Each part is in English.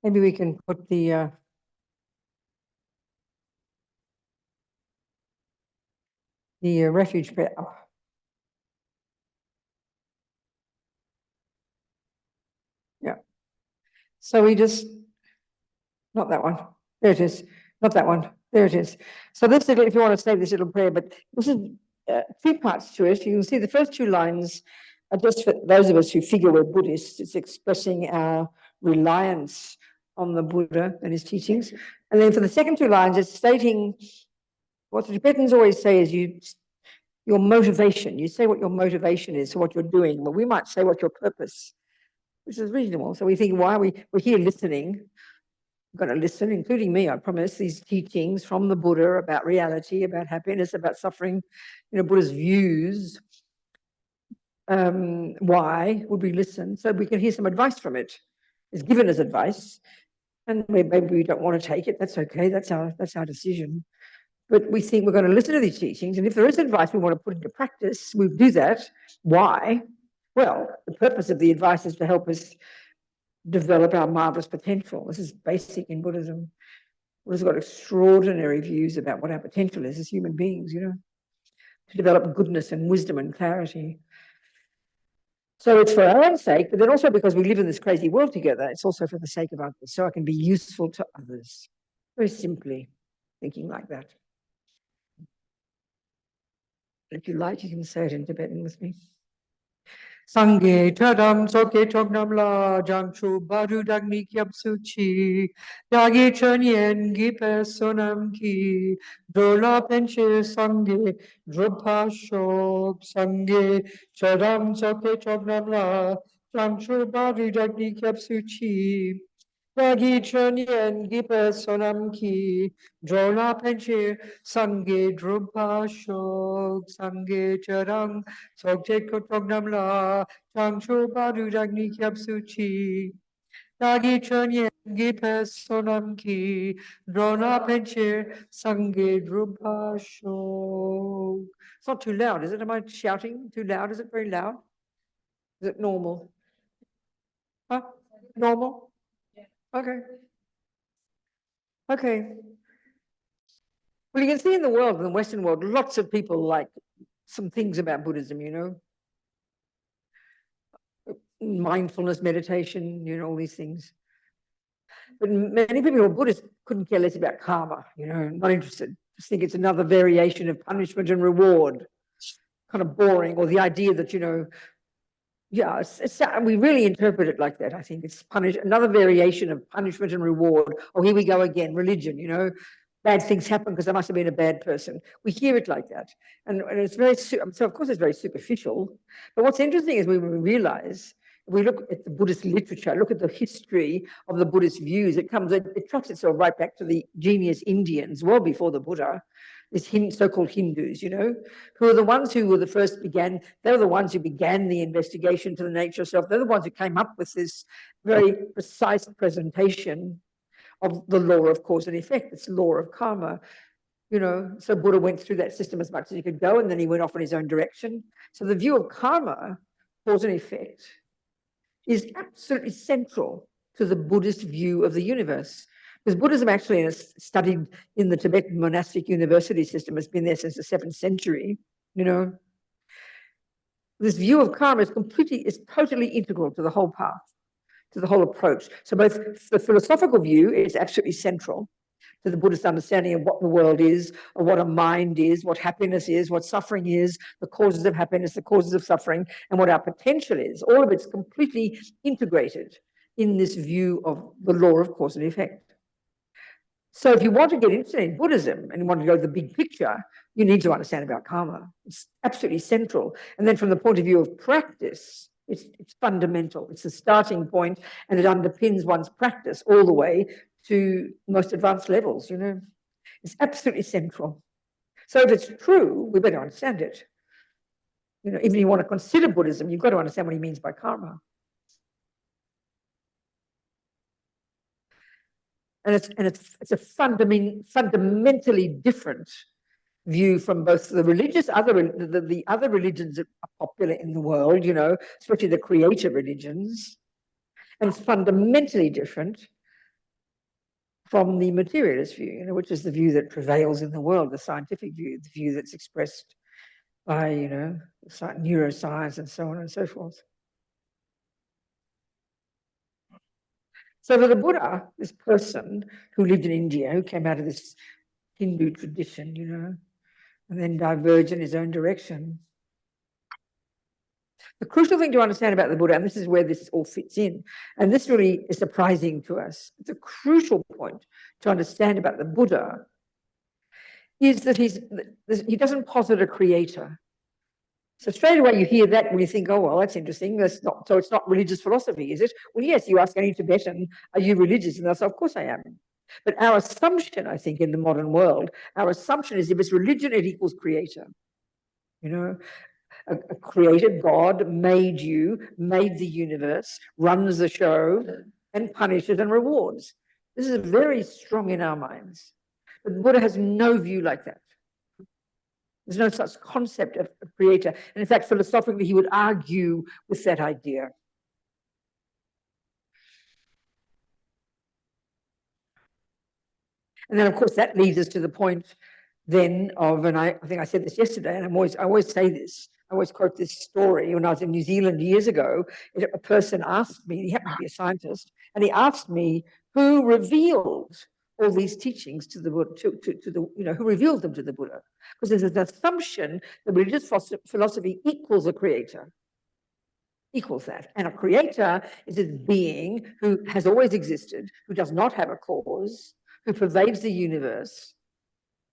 Maybe we can put the refuge prayer up. Yeah. So we just, not that one. There it is. Not that one. There it is. So this little, if you want to save this little prayer, but this is 3 parts to it. You can see the first 2 lines are just for those of us who figure we're Buddhists. It's expressing our reliance on the Buddha and his teachings. And then for the second 2 lines, it's stating what the Tibetans always say is your motivation. You say what your motivation is for what you're doing. Well, we might say what your purpose, which is reasonable. So we think, why we're here listening. We're going to listen, including me, I promise, these teachings from the Buddha about reality, about happiness, about suffering, Buddha's views. Why would we listen? So we can hear some advice from it. It's given as advice, and maybe we don't want to take it. That's okay. That's our decision. But we think we're going to listen to these teachings, and if there is advice we want to put into practice, we'll do that. Why? Well, the purpose of the advice is to help us develop our marvelous potential. This is basic in Buddhism. Buddha's got extraordinary views about what our potential is as human beings, to develop goodness and wisdom and clarity. So it's for our own sake, but then also because we live in this crazy world together, it's also for the sake of others, so I can be useful to others. Very simply thinking like that. If you like, you can say it in Tibetan with me. Sangye chadam soke chognam la jangchu baru dagni kyab suchi dagi chanyen gipe sonam ki dola penche sangye drupa shok sangye chadam soke chognam la jangchu baru dagni kyab suchi dagi chanyen gipe sonam ki dola penche sangye drupa shok sangye chadam Sokche kotognam la, changcho badu dagni kyab suchi. Dagi chanye gipe sonam ki, drona penche sange drupa shok. It's not too loud, is it? Am I shouting too loud? Is it very loud? Is it normal? Huh? Normal? Okay. Okay. Well, you can see in the world, in the Western world, lots of people like some things about Buddhism, mindfulness, meditation, all these things. But many people who are Buddhists couldn't care less about karma, not interested. Just think it's another variation of punishment and reward. Kind of boring, or the idea that, we really interpret it like that. I think it's another variation of punishment and reward. Oh, here we go again, religion, bad things happen because I must have been a bad person. We hear it like that. And it's very, so of course it's very superficial. But what's interesting is when we realize, we look at the Buddhist literature, look at the history of the Buddhist views, it tracks itself right back to the genius Indians, well before the Buddha, these so-called Hindus, who are the ones who were the first they were the ones who began the investigation to the nature of self. They're the ones who came up with this very precise presentation of the law of cause and effect, this law of karma. So Buddha went through that system as much as he could go, and then he went off in his own direction. So the view of karma, cause and effect, is absolutely central to the Buddhist view of the universe. Because Buddhism actually is studied in the Tibetan monastic university system, has been there since the 7th century, This view of karma is totally integral to the whole path, to the whole approach. So both the philosophical view is absolutely central to the Buddhist understanding of what the world is, or what a mind is, what happiness is, what suffering is, the causes of happiness, the causes of suffering, and what our potential is. All of it's completely integrated in this view of the law of cause and effect. So if you want to get interested in Buddhism and you want to go to the big picture, you need to understand about karma. It's absolutely central. And then from the point of view of practice, it's fundamental. It's the starting point, and it underpins one's practice all the way to most advanced levels, It's absolutely central. So if it's true, we better understand it. Even if you want to consider Buddhism, you've got to understand what he means by karma. And it's a fundamentally different view from both the the other religions that are popular in the world, especially the creator religions. And it's fundamentally different from the materialist view, you know, which is the view that prevails in the world, the scientific view, the view that's expressed by, you know, neuroscience and so on and so forth. So for the Buddha, this person who lived in India, who came out of this Hindu tradition, you know, and then diverged in his own direction. The crucial thing to understand about the Buddha, and this is where this all fits in, and this really is surprising to us, it's a crucial point to understand about the Buddha, is that he doesn't posit a creator. So straight away you hear that and you think, oh, well, that's interesting. That's not, so it's not religious philosophy, is it? Well, yes, you ask any Tibetan, are you religious? And they'll say, of course I am. But our assumption, I think, in the modern world, our assumption is if it's religion, it equals creator. You know, a creator, God, made you, made the universe, runs the show, and punishes and rewards. This is very strong in our minds. But Buddha has no view like that. There's no such concept of a creator. And in fact, philosophically, he would argue with that idea. And then, of course, that leads us to the point then of, and I think I said this yesterday, and I always say this, I always quote this story. When I was in New Zealand years ago, a person asked me, he happened to be a scientist, and he asked me who revealed all these teachings to the Buddha, to the, you know, who revealed them to the Buddha. Because there's an assumption that religious philosophy equals a creator, equals that. And a creator is a being who has always existed, who does not have a cause, who pervades the universe,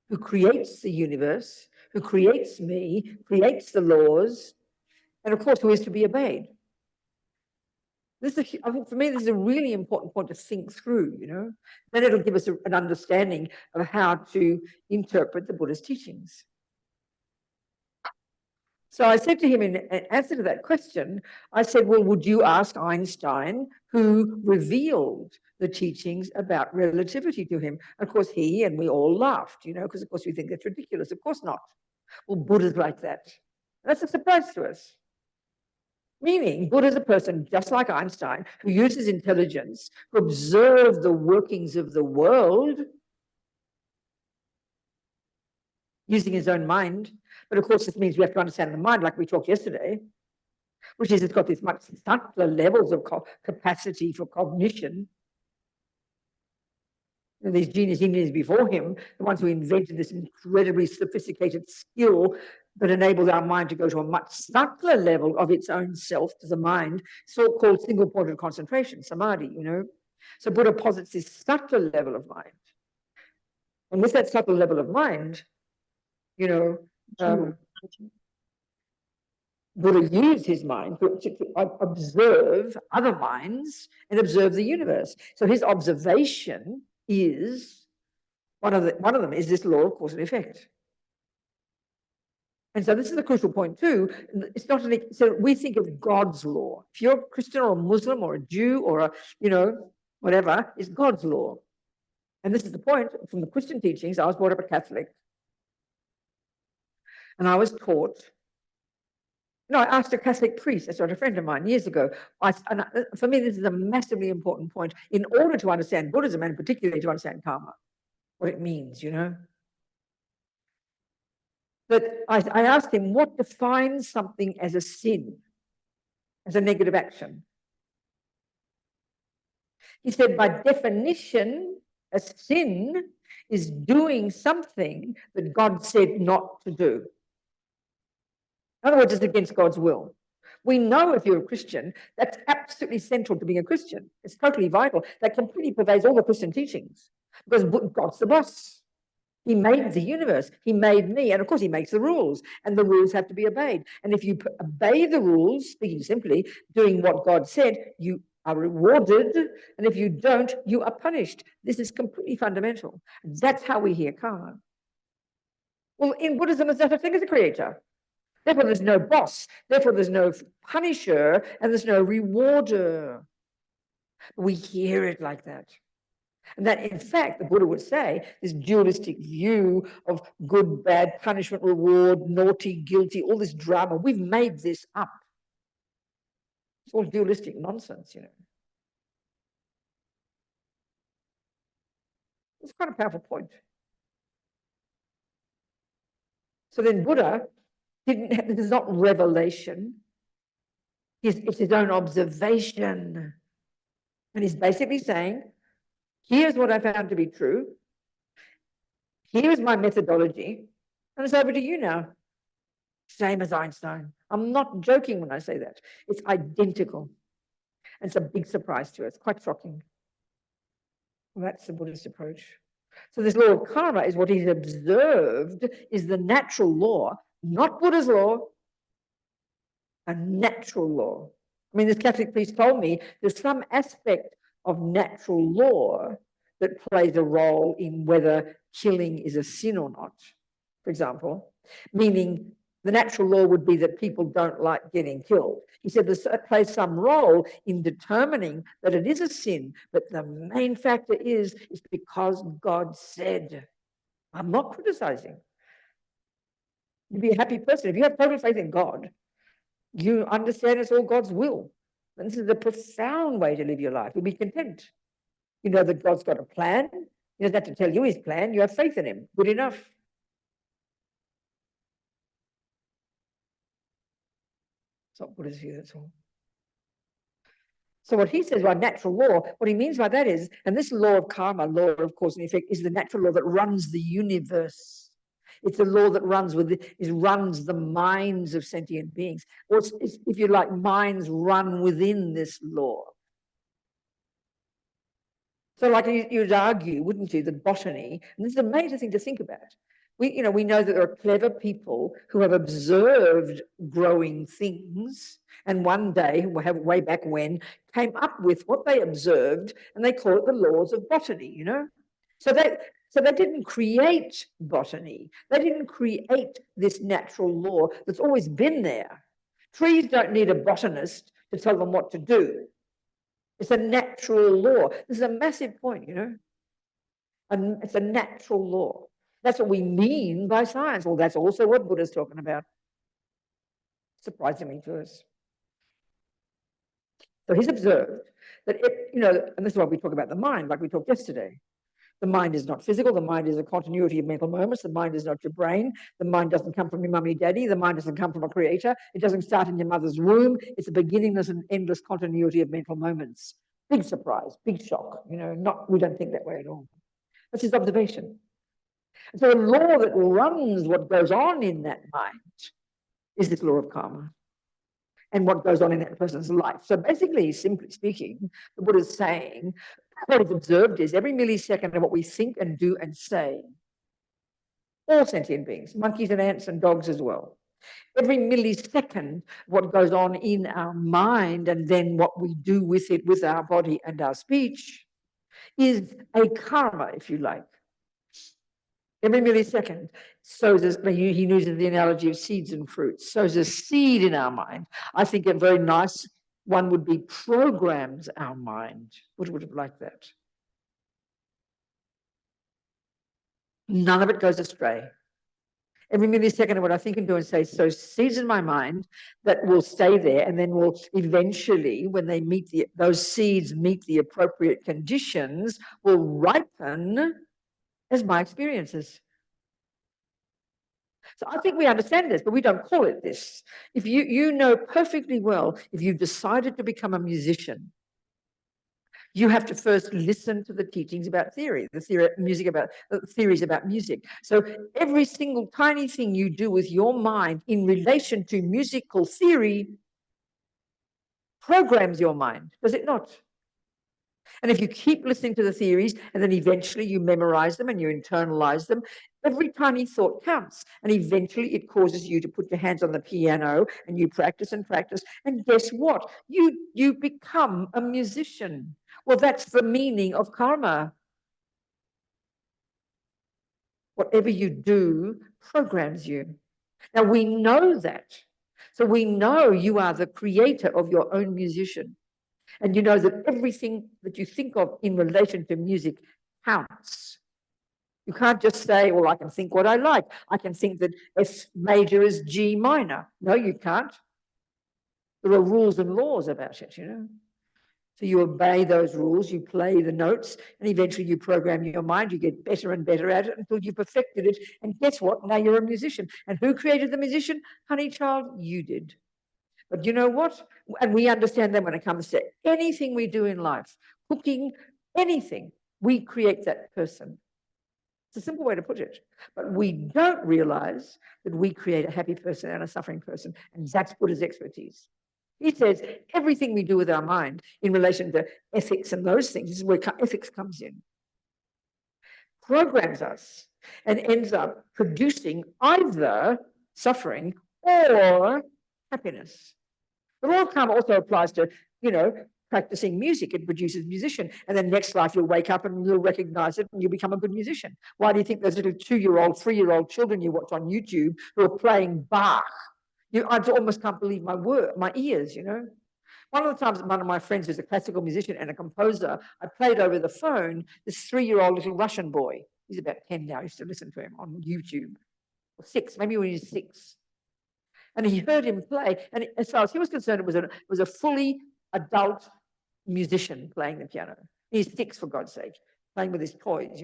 who creates the universe, who creates me, creates the laws, and of course, who is to be obeyed. This is, I think for me, this is a really important point to think through, you know. Then it'll give us an understanding of how to interpret the Buddha's teachings. So I said to him in answer to that question, I said, well, would you ask Einstein who revealed the teachings about relativity to him? And of course, he and we all laughed, you know, because of course we think that's ridiculous. Of course not. Well, Buddha's like that. That's a surprise to us. Meaning, Buddha's a person just like Einstein who uses intelligence to observe the workings of the world using his own mind. But of course, this means we have to understand the mind, like we talked yesterday, which is it's got these much subtler levels of capacity for cognition. And these genius Indians before him, the ones who invented this incredibly sophisticated skill that enables our mind to go to a much subtler level of its own self, to the mind, so-called single-pointed concentration, samadhi, you know. So Buddha posits this subtler level of mind. And with that subtle level of mind, you know, Buddha used his mind to observe other minds and observe the universe. So his observation is, one of them is this law of cause and effect. And so this is the crucial point too. It's not so we think of God's law. If you're a Christian or a Muslim or a Jew or a, you know, whatever, it's God's law. And this is the point from the Christian teachings. I was brought up a Catholic. And I was taught, no, I asked a Catholic priest, that's what a friend of mine years ago. For me, this is a massively important point in order to understand Buddhism and particularly to understand karma, what it means, you know. But I asked him, what defines something as a sin, as a negative action? He said, by definition, a sin is doing something that God said not to do. In other words, it's against God's will. We know if you're a Christian, that's absolutely central to being a Christian. It's totally vital. That completely pervades all the Christian teachings because God's the boss. He made the universe. He made me. And of course, he makes the rules. And the rules have to be obeyed. And if you obey the rules, speaking simply, doing what God said, you are rewarded. And if you don't, you are punished. This is completely fundamental. That's how we hear karma. Well, in Buddhism, there's no such thing as a creator. Therefore, there's no boss. Therefore, there's no punisher. And there's no rewarder. We hear it like that. And that, in fact, the Buddha would say, this dualistic view of good, bad, punishment, reward, naughty, guilty, all this drama, we've made this up. It's all dualistic nonsense, you know. It's quite a powerful point. So then Buddha this is not revelation. It's his own observation. And he's basically saying, here's what I found to be true. Here's my methodology. And it's over to you now. Same as Einstein. I'm not joking when I say that. It's identical. And it's a big surprise to us, quite shocking. Well, that's the Buddhist approach. So this law of karma is what he's observed is the natural law, not Buddha's law, a natural law. I mean, this Catholic priest told me there's some aspect of natural law that plays a role in whether killing is a sin or not, for example, meaning the natural law would be that people don't like getting killed. He said it plays some role in determining that it is a sin, but the main factor is because God said. I'm not criticizing. You'd be a happy person. If you have total faith in God, you understand it's all God's will. And this is a profound way to live your life. You'll be content. You know that God's got a plan. He doesn't have to tell you his plan. You have faith in him. Good enough. It's not Buddha's view, that's all. So what he says by natural law, what he means by that is, and this law of karma, law of cause and effect, is the natural law that runs the universe. It's a law that runs runs the minds of sentient beings. Or it's, if you like, minds run within this law. So like you'd argue, wouldn't you, that botany, and this is a major thing to think about. We know that there are clever people who have observed growing things, and one day, way back when, came up with what they observed, and they call it the laws of botany, you know? So they didn't create botany. They didn't create this natural law that's always been there. Trees don't need a botanist to tell them what to do. It's a natural law. This is a massive point, you know? And it's a natural law. That's what we mean by science. Well, that's also what Buddha's talking about, surprisingly to us. So he's observed that, and this is why we talk about the mind, like we talked yesterday. The mind is not physical. The mind is a continuity of mental moments. The mind is not your brain. The mind doesn't come from your mummy, daddy. The mind doesn't come from a creator. It doesn't start in your mother's womb. It's a beginningless and endless continuity of mental moments. Big surprise, big shock. We don't think that way at all. That's his observation. So a law that runs what goes on in that mind is this law of karma and what goes on in that person's life. So basically, simply speaking, the Buddha is saying what is observed is every millisecond of what we think and do and say, all sentient beings, monkeys and ants and dogs as well. Every millisecond, what goes on in our mind and then what we do with it, with our body and our speech, is a karma, if you like. Every millisecond he uses the analogy of seeds and fruits, sows a seed in our mind. I think a very nice one would be programs our mind. Would have liked that. None of it goes astray. Every millisecond of what I think and do and say, so seeds in my mind that will stay there and then will eventually, when they those seeds meet the appropriate conditions, will ripen as my experiences. So I think we understand this, but we don't call it this. If you know perfectly well, if you've decided to become a musician, you have to first listen to the teachings about theories about music. So every single tiny thing you do with your mind in relation to musical theory programs your mind, does it not? And if you keep listening to the theories and then eventually you memorize them and you internalize them, every tiny thought counts. And eventually it causes you to put your hands on the piano and you practice and practice. And guess what? You become a musician. Well, that's the meaning of karma. Whatever you do programs you. Now, we know that. So we know you are the creator of your own musician. And you know that everything that you think of in relation to music counts. You can't just say, well, I can think what I like. I can think that F major is G minor. No, you can't. There are rules and laws about it, you know. So you obey those rules, you play the notes, and eventually you program your mind. You get better and better at it until you perfected it. And guess what? Now you're a musician. And who created the musician? Honey child, you did. But you know what? And we understand that when it comes to anything we do in life, cooking, anything, we create that person. It's a simple way to put it. But we don't realize that we create a happy person and a suffering person. And that's Buddha's expertise. He says everything we do with our mind in relation to ethics and those things, this is where ethics comes in, programs us and ends up producing either suffering or happiness. The law of karma also applies to, practicing music. It produces musician. And then next life you'll wake up and you'll recognize it and you'll become a good musician. Why do you think those little 2-year-old, 3-year-old children you watch on YouTube who are playing Bach? I almost can't believe my ears, One of the times one of my friends who's a classical musician and a composer, I played over the phone this 3-year-old little Russian boy. He's about 10 now. I used to listen to him on YouTube. Or 6, maybe when he's 6. And he heard him play. And as far as he was concerned, it was a fully adult musician playing the piano. He's 6, for God's sake, playing with his toys,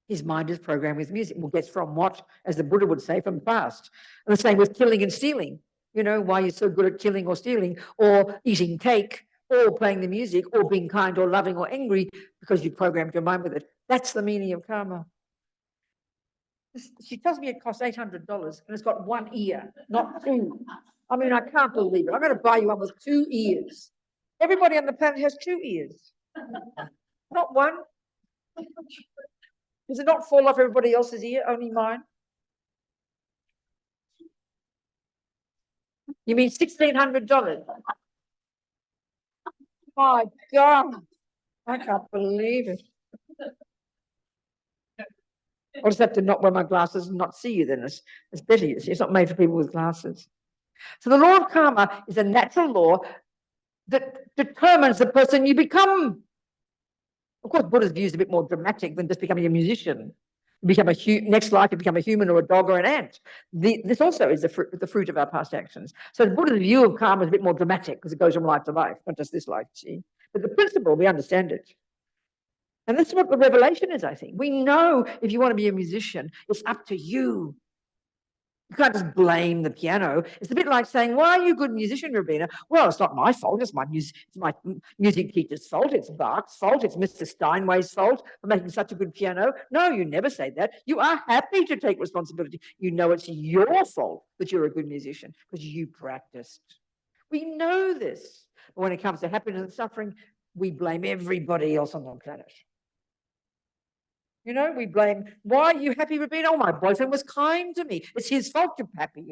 His mind is programmed with music. Well, gets from what, as the Buddha would say, from the past. And the same with killing and stealing. Why you're so good at killing or stealing or eating cake or playing the music or being kind or loving or angry because you programmed your mind with it. That's the meaning of karma. She tells me it costs $800 and it's got 1 ear, not 2. I mean, I can't believe it. I'm going to buy you one with 2 ears. Everybody on the planet has 2 ears, not 1. Does it not fall off everybody else's ear, only mine? You mean $1,600? My God, I can't believe it. I'll just have to not wear my glasses and not see you then. It's better, you see. It's not made for people with glasses. So the law of karma is a natural law that determines the person you become. Of course, Buddha's view is a bit more dramatic than just becoming a musician. You become next life, you become a human or a dog or an ant. This also is the fruit of our past actions. So Buddha's view of karma is a bit more dramatic because it goes from life to life, not just this life, see. But the principle, we understand it. And that's what the revelation is, I think. We know if you want to be a musician, it's up to you. You can't just blame the piano. It's a bit like saying, why are you a good musician, Robina? Well, it's not my fault. It's my music teacher's fault. It's Bach's fault. It's Mr. Steinway's fault for making such a good piano. No, you never say that. You are happy to take responsibility. You know it's your fault that you're a good musician because you practiced. We know this. But when it comes to happiness and suffering, we blame everybody else on the planet. We blame, why are you happy, Robina? Oh, my boyfriend was kind to me. It's his fault you're happy,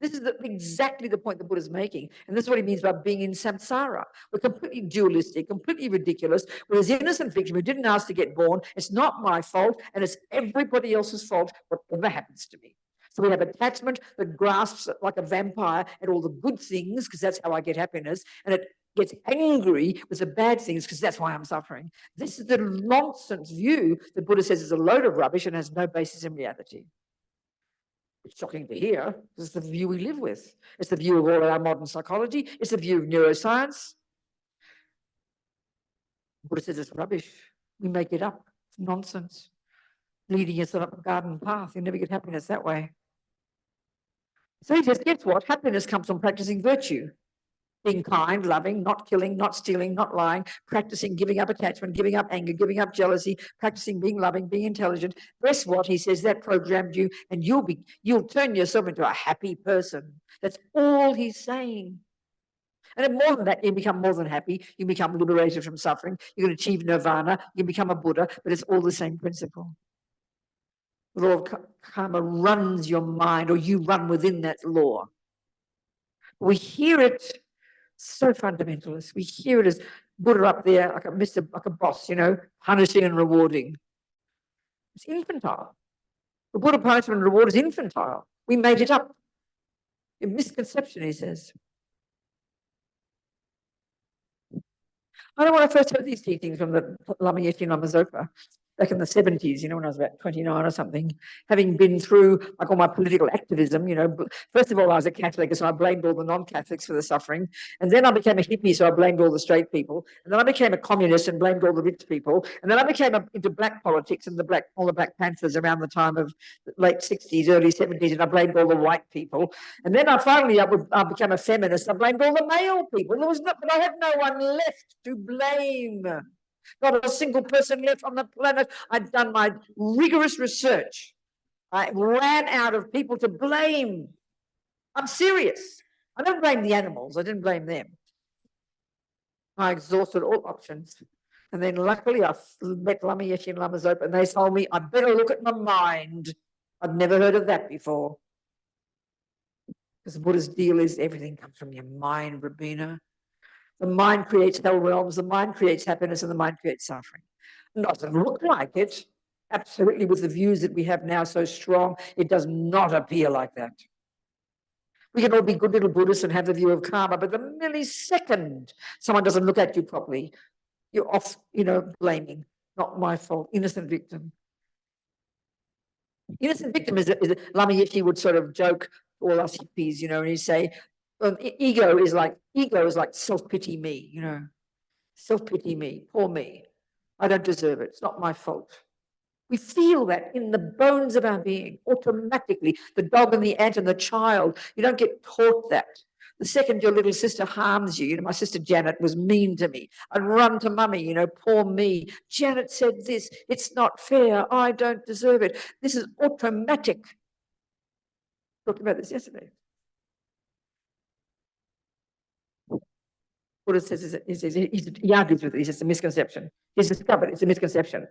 This is exactly the point the Buddha's making. And this is what he means by being in samsara. We're completely dualistic, completely ridiculous. Whereas innocent victim who didn't ask to get born, it's not my fault and it's everybody else's fault, whatever happens to me. So we have attachment that grasps like a vampire at all the good things because that's how I get happiness. And it gets angry with the bad things because that's why I'm suffering. This is the nonsense view that Buddha says is a load of rubbish and has no basis in reality. It's shocking to hear because it's the view we live with. It's the view of all our modern psychology. It's the view of neuroscience. Buddha says it's rubbish. We make it up. It's nonsense. Leading us on a garden path. You never get happiness that way. So he says, guess what? Happiness comes from practicing virtue. Being kind, loving, not killing, not stealing, not lying, practicing giving up attachment, giving up anger, giving up jealousy, practicing being loving, being intelligent. Guess what? He says that programmed you and you'll turn yourself into a happy person. That's all he's saying. And more than that, you become more than happy. You become liberated from suffering. You can achieve nirvana. You can become a Buddha, but it's all the same principle. The law of karma runs your mind, or you run within that law. We hear it so fundamentalist. We hear it as Buddha up there, like a boss, punishing and rewarding. It's infantile. The Buddha punishment and reward is infantile. We made it up. A misconception, he says. I know when I first heard these teachings from the Lama Yeshe Lama Zopa, back in the 70s, when I was about 29 or something, having been through like all my political activism, first of all, I was a Catholic, so I blamed all the non-Catholics for the suffering. And then I became a hippie, so I blamed all the straight people. And then I became a communist and blamed all the rich people. And then I became into black politics and all the Black Panthers around the time of the late 60s, early 70s, and I blamed all the white people. And then I became a feminist. I blamed all the male people. But I had no one left to blame. Not a single person left on the planet. I'd done my rigorous research. I ran out of people to blame. I'm serious. I don't blame the animals. I didn't blame them. I exhausted all options. And then luckily I met Lama Yeshe and Lama Zopa, and they told me I better look at my mind. I'd never heard of that before. Because the Buddha's deal is everything comes from your mind, Robina. The mind creates hell realms, the mind creates happiness, and the mind creates suffering. It doesn't look like it. Absolutely, with the views that we have now so strong, it does not appear like that. We can all be good little Buddhists and have the view of karma, but the millisecond someone doesn't look at you properly, you're off, blaming. Not my fault. Innocent victim. Innocent victim is Lama Yeshe would sort of joke all us hippies, and he'd say, ego is like self-pity me, self-pity me, poor me. I don't deserve it. It's not my fault. We feel that in the bones of our being, automatically. The dog and the ant and the child. You don't get taught that. The second your little sister harms you, my sister Janet was mean to me. I'd run to mummy, poor me. Janet said this. It's not fair. I don't deserve it. This is automatic. Talked about this yesterday. Buddha says he argues with it. He says it's a misconception. He's discovered it's a misconception.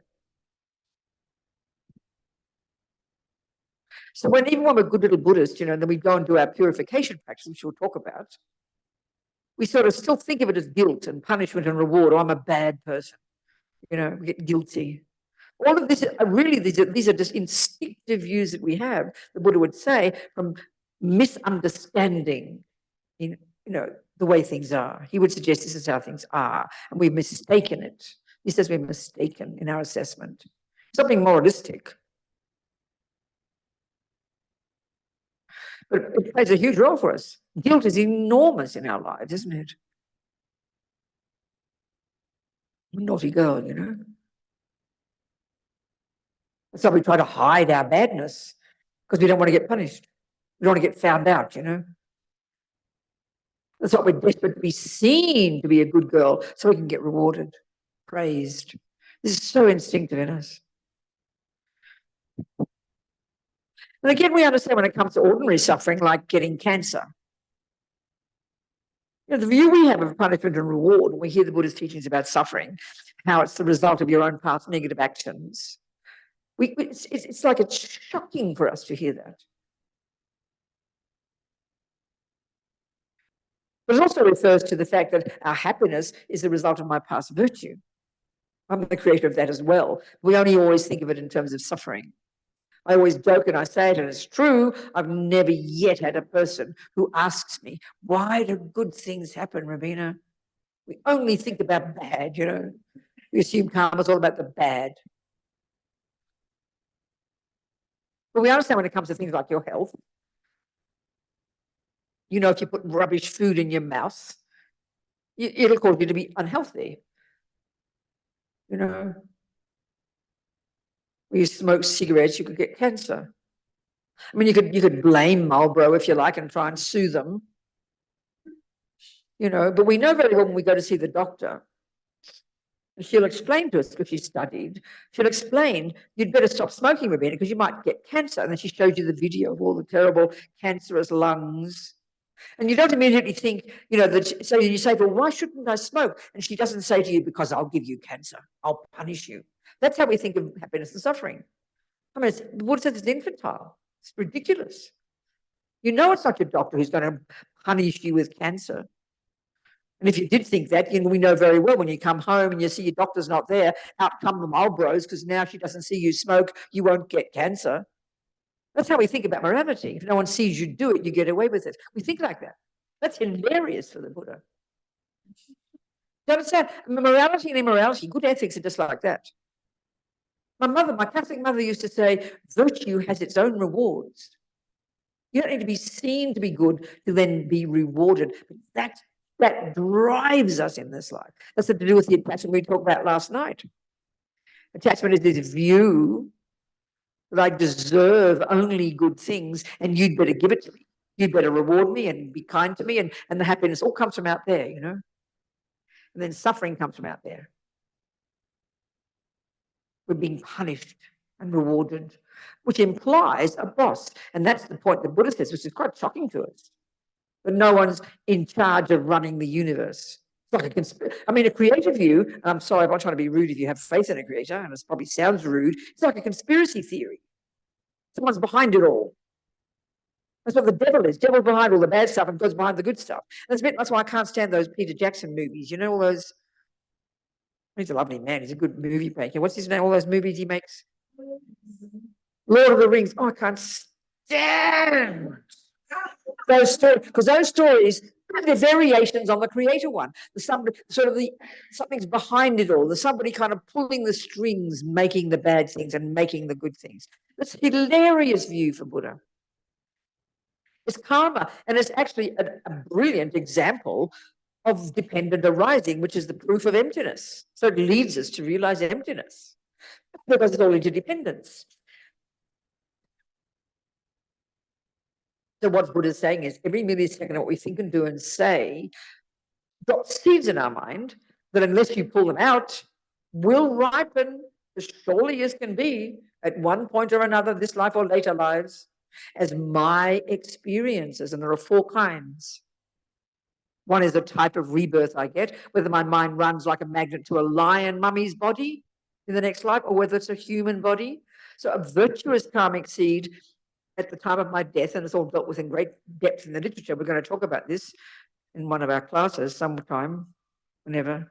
So even when we're good little Buddhists, then we go and do our purification practice, which we'll talk about, we sort of still think of it as guilt and punishment and reward. I'm a bad person. We get guilty. All of this are really, these are just instinctive views that we have, the Buddha would say, from misunderstanding the way things are. He would suggest this is how things are, and we've mistaken it. He says we're mistaken in our assessment. Something moralistic. But it plays a huge role for us. Guilt is enormous in our lives, isn't it? Naughty girl, That's why we try to hide our badness, because we don't want to get punished. We don't want to get found out, That's why we're desperate to be seen to be a good girl so we can get rewarded, praised. This is so instinctive in us. And again, we understand when it comes to ordinary suffering, like getting cancer. The view we have of punishment and reward, when we hear the Buddha's teachings about suffering, how it's the result of your own past negative actions, it's like it's shocking for us to hear that. But it also refers to the fact that our happiness is the result of my past virtue. I'm the creator of that as well. We only always think of it in terms of suffering. I always joke and I say it, and it's true. I've never yet had a person who asks me, why do good things happen, Robina? We only think about bad, We assume karma is all about the bad. But we understand when it comes to things like your health. If you put rubbish food in your mouth, it'll cause you to be unhealthy. When you smoke cigarettes, you could get cancer. I mean, you could blame Marlboro if you like and try and sue them, but we know very well when we go to see the doctor, and she'll explain to us, because she studied, she'll explain, you'd better stop smoking, Robina, because you might get cancer. And then she shows you the video of all the terrible cancerous lungs. And you don't immediately think, so you say, well, why shouldn't I smoke? And she doesn't say to you, because I'll give you cancer. I'll punish you. That's how we think of happiness and suffering. I mean, the Buddha says it's infantile. It's ridiculous. It's not your doctor who's going to punish you with cancer. And if you did think that, we know very well when you come home and you see your doctor's not there, out come the Marlboros, because now she doesn't see you smoke, you won't get cancer. That's how we think about morality. If no one sees you do it, you get away with it. We think like that. That's hilarious for the Buddha. Do you understand? Morality and immorality, good ethics are just like that. My Catholic mother used to say, virtue has its own rewards. You don't need to be seen to be good to then be rewarded. But that drives us in this life. That's to do with the attachment we talked about last night. Attachment is this view that I deserve only good things and you'd better give it to me. You'd better reward me and be kind to me, and the happiness all comes from out there, you know. And then suffering comes from out there. We're being punished and rewarded, which implies a boss. And that's the point the Buddha says, which is quite shocking to us. But no one's in charge of running the universe. It's like a creative view, and I'm sorry, I'm not trying to be rude if you have faith in a creator, and it probably sounds rude. It's like a conspiracy theory. Someone's behind it all. That's what the devil is. Devil's behind all the bad stuff and goes behind the good stuff. That's why I can't stand those Peter Jackson movies. You know, all those. He's a lovely man. He's a good movie maker. What's his name? All those movies he makes. Lord of the Rings. Oh, I can't stand those stories, because those stories, they're variations on the creator one. There's something's behind it all. There's somebody kind of pulling the strings, making the bad things and making the good things. That's a hilarious view for Buddha. It's karma, and it's actually a brilliant example of dependent arising, which is the proof of emptiness. So it leads us to realize emptiness, because it's all interdependence. So what Buddha is saying is every millisecond of what we think and do and say drops seeds in our mind that, unless you pull them out, will ripen as surely as can be at one point or another, this life or later lives, as my experiences. And there are four kinds. One is the type of rebirth I get, whether my mind runs like a magnet to a lion mummy's body in the next life, or whether it's a human body. So a virtuous karmic seed at the time of my death, and it's all dealt with in great depth in the literature. We're going to talk about this in one of our classes sometime, whenever.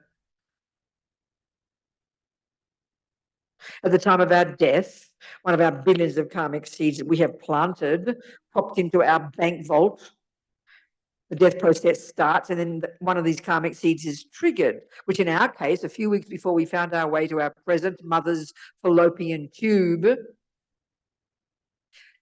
At the time of our death, one of our billions of karmic seeds that we have planted popped into our bank vault. The death process starts, and then one of these karmic seeds is triggered, which in our case, a few weeks before we found our way to our present mother's fallopian tube,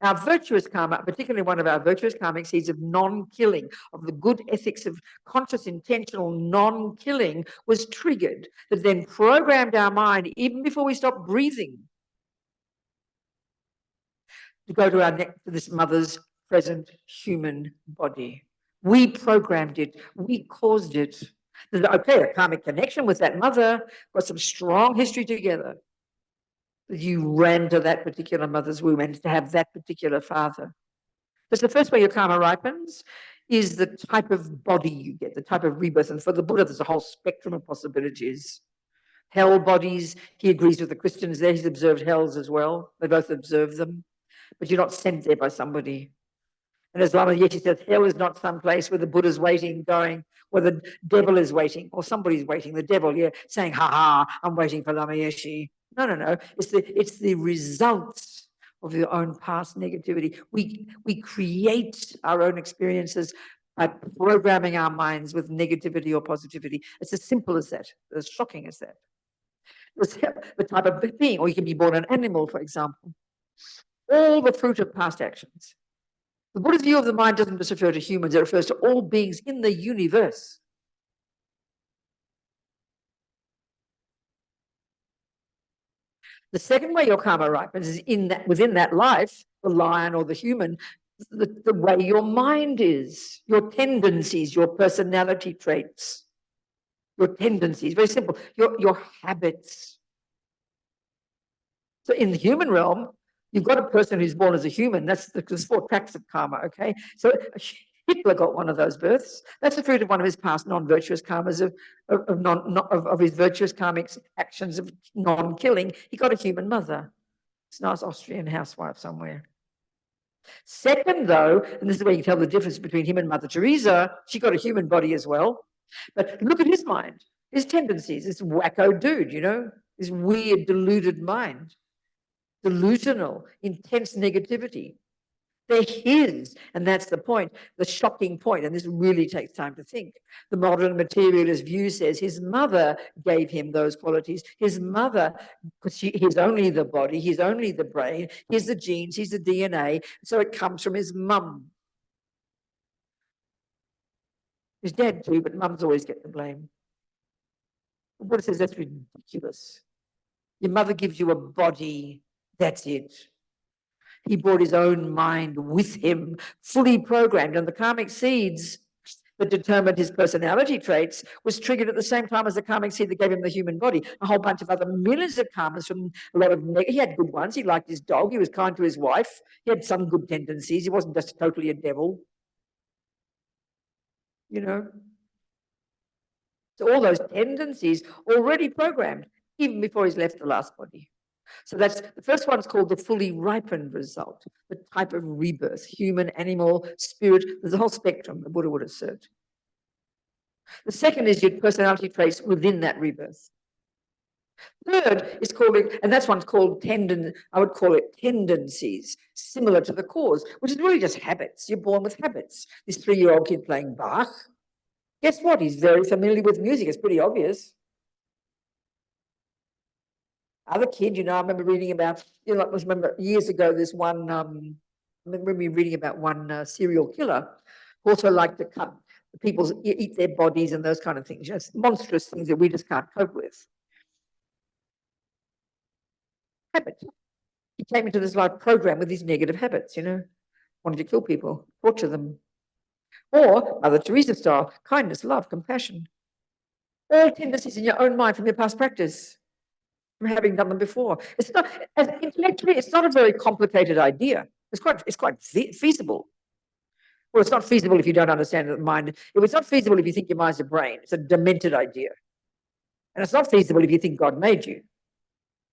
our virtuous karma, particularly one of our virtuous karmic seeds of non-killing, of the good ethics of conscious, intentional non-killing, was triggered, that then programmed our mind, even before we stopped breathing, to go to this mother's present human body. We programmed it. We caused it. Okay, a karmic connection with that mother, got some strong history together. You ran to that particular mother's womb and to have that particular father. That's the first way your karma ripens, is the type of body you get, the type of rebirth. And for the Buddha, there's a whole spectrum of possibilities. Hell bodies, he agrees with the Christians there. He's observed hells as well. They both observe them. But you're not sent there by somebody. And as Lama Yeshe says, hell is not some place where the Buddha's waiting, going, where the devil is waiting, or somebody's waiting, the devil, saying, ha ha, I'm waiting for Lama Yeshe. No. It's the results of your own past negativity. We create our own experiences by programming our minds with negativity or positivity. It's as simple as that, as shocking as that. It's the type of being, or you can be born an animal, for example. All the fruit of past actions. The Buddha's view of the mind doesn't just refer to humans, it refers to all beings in the universe. The second way your karma ripens is within that life, the lion or the human, the way your mind is, your tendencies, your personality traits, your tendencies, very simple, your habits. So in the human realm, you've got a person who's born as a human. There's four tracks of karma, okay? So Hitler got one of those births. That's the fruit of one of his past non-virtuous karmas of his virtuous karmic actions of non-killing. He got a human mother. It's a nice Austrian housewife somewhere. Second, though, and this is where you tell the difference between him and Mother Teresa, she got a human body as well. But look at his mind, his tendencies, this wacko dude, this weird, deluded mind. Delusional, intense negativity. They're his. And that's the point, the shocking point. And this really takes time to think. The modern materialist view says his mother gave him those qualities. His mother, because he's only the body, he's only the brain, he's the genes, he's the DNA. So it comes from his mum. His dad too, but mums always get the blame. The Buddha says that's ridiculous. Your mother gives you a body, that's it. He brought his own mind with him, fully programmed, and the karmic seeds that determined his personality traits was triggered at the same time as the karmic seed that gave him the human body. A whole bunch of other millions of karmas from a lot of, he had good ones. He liked his dog. He was kind to his wife. He had some good tendencies. He wasn't just totally a devil. You know? So all those tendencies already programmed, even before he's left the last body. So that's the first one's called the fully ripened result, the type of rebirth, human, animal, spirit. There's a whole spectrum, the Buddha would assert. The second is your personality traits within that rebirth. Third is called, and that's one's called I would call it tendencies, similar to the cause, which is really just habits. You're born with habits. This 3-year-old kid playing Bach, guess what? He's very familiar with music. It's pretty obvious. Other kid, I remember reading about, remember years ago, there's one, I remember me reading about one serial killer who also liked to cut people's, eat their bodies and those kind of things, just monstrous things that we just can't cope with. Habit. He came into this life program with these negative habits, wanted to kill people, torture them. Or Mother Teresa style, kindness, love, compassion. All tendencies in your own mind from your past practice, from having done them before. It's not, as intellectually, it's not a very complicated idea. It's quite feasible. Well, it's not feasible if you don't understand the mind. If it's not feasible if you think your mind's a brain, it's a demented idea. And it's not feasible if you think God made you.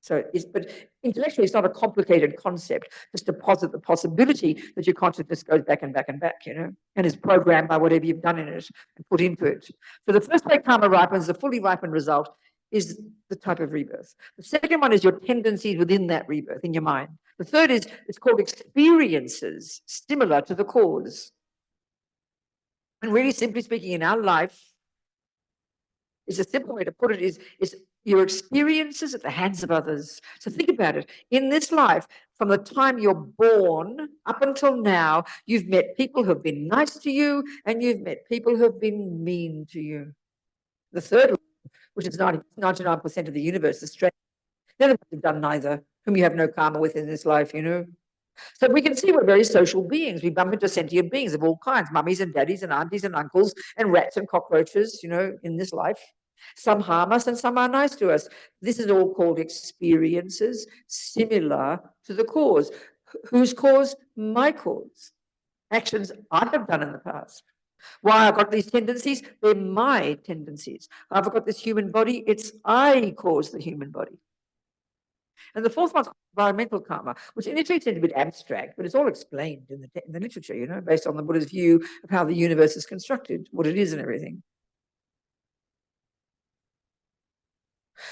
But intellectually, it's not a complicated concept. Just to posit the possibility that your consciousness goes back and back and back, and is programmed by whatever you've done in it and put into it. So the first way karma ripens, the fully ripened result, is the type of rebirth. The second one is your tendencies within that rebirth in your mind. The third is, it's called experiences similar to the cause. And really simply speaking, in our life, is a simple way to put it is your experiences at the hands of others. So think about it. In this life, from the time you're born up until now, you've met people who have been nice to you and you've met people who have been mean to you. The third one, which is 99% of the universe, is straight. None of us have done neither, whom you have no karma with in this life, So we can see we're very social beings. We bump into sentient beings of all kinds, mummies and daddies and aunties and uncles and rats and cockroaches, in this life. Some harm us and some are nice to us. This is all called experiences similar to the cause. Whose cause? My cause. Actions I have done in the past. Why I've got these tendencies? They're my tendencies. I've got this human body. It's I cause the human body. And the fourth one's environmental karma, which initially seems a bit abstract, but it's all explained in the literature, based on the Buddha's view of how the universe is constructed, what it is and everything.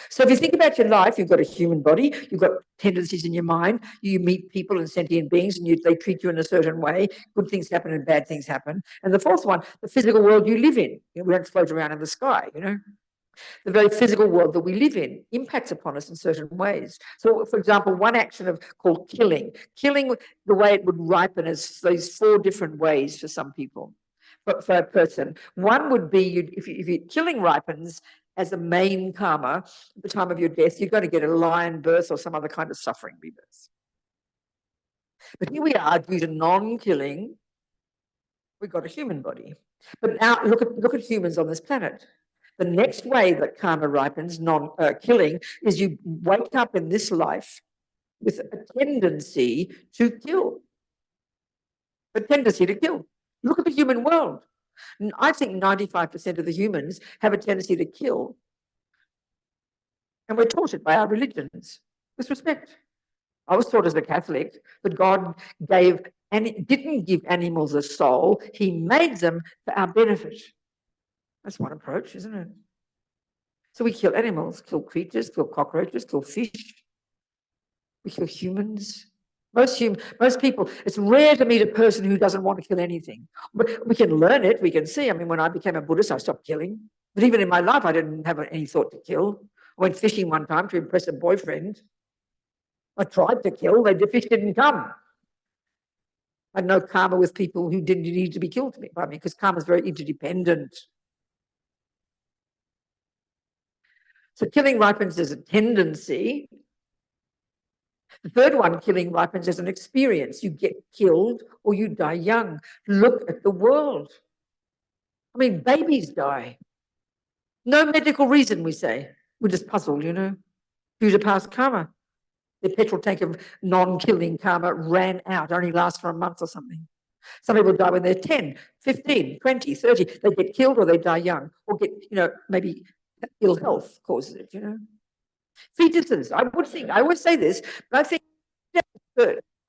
So if you think about your life, you've got a human body, you've got tendencies in your mind, you meet people and sentient beings and they treat you in a certain way, good things happen and bad things happen. And the fourth one, the physical world you live in. We don't float around in the sky, The very physical world that we live in impacts upon us in certain ways. So, for example, one action called killing. Killing, the way it would ripen is these 4 different ways for some people, for a person. One would be, if killing ripens as the main karma at the time of your death, you're going to get a lion birth or some other kind of suffering rebirth. But here we are, due to non-killing, we've got a human body. But now look at humans on this planet. The next way that karma ripens, non-killing, is you wake up in this life with a tendency to kill. A tendency to kill. Look at the human world. I think 95% of the humans have a tendency to kill. And we're taught it by our religions, with respect. I was taught as a Catholic that God didn't give animals a soul. He made them for our benefit. That's one approach, isn't it? So we kill animals, kill creatures, kill cockroaches, kill fish. We kill humans. Most people, it's rare to meet a person who doesn't want to kill anything. But we can learn it. We can see. I mean, when I became a Buddhist, I stopped killing. But even in my life, I didn't have any thought to kill. I went fishing one time to impress a boyfriend. I tried to kill. The fish didn't come. I had no karma with people who didn't need to be killed by me because karma is very interdependent. So killing ripens as a tendency. The third one, killing ripens as an experience. You get killed or you die young. Look at the world. I mean, babies die. No medical reason, we say. We're just puzzled, you know, due to past karma. The petrol tank of non-killing karma ran out, only lasts for a month or something. Some people die when they're 10, 15, 20, 30. They get killed or they die young or get, you know, maybe ill health causes it, you know. Fetuses, I always say this, but I think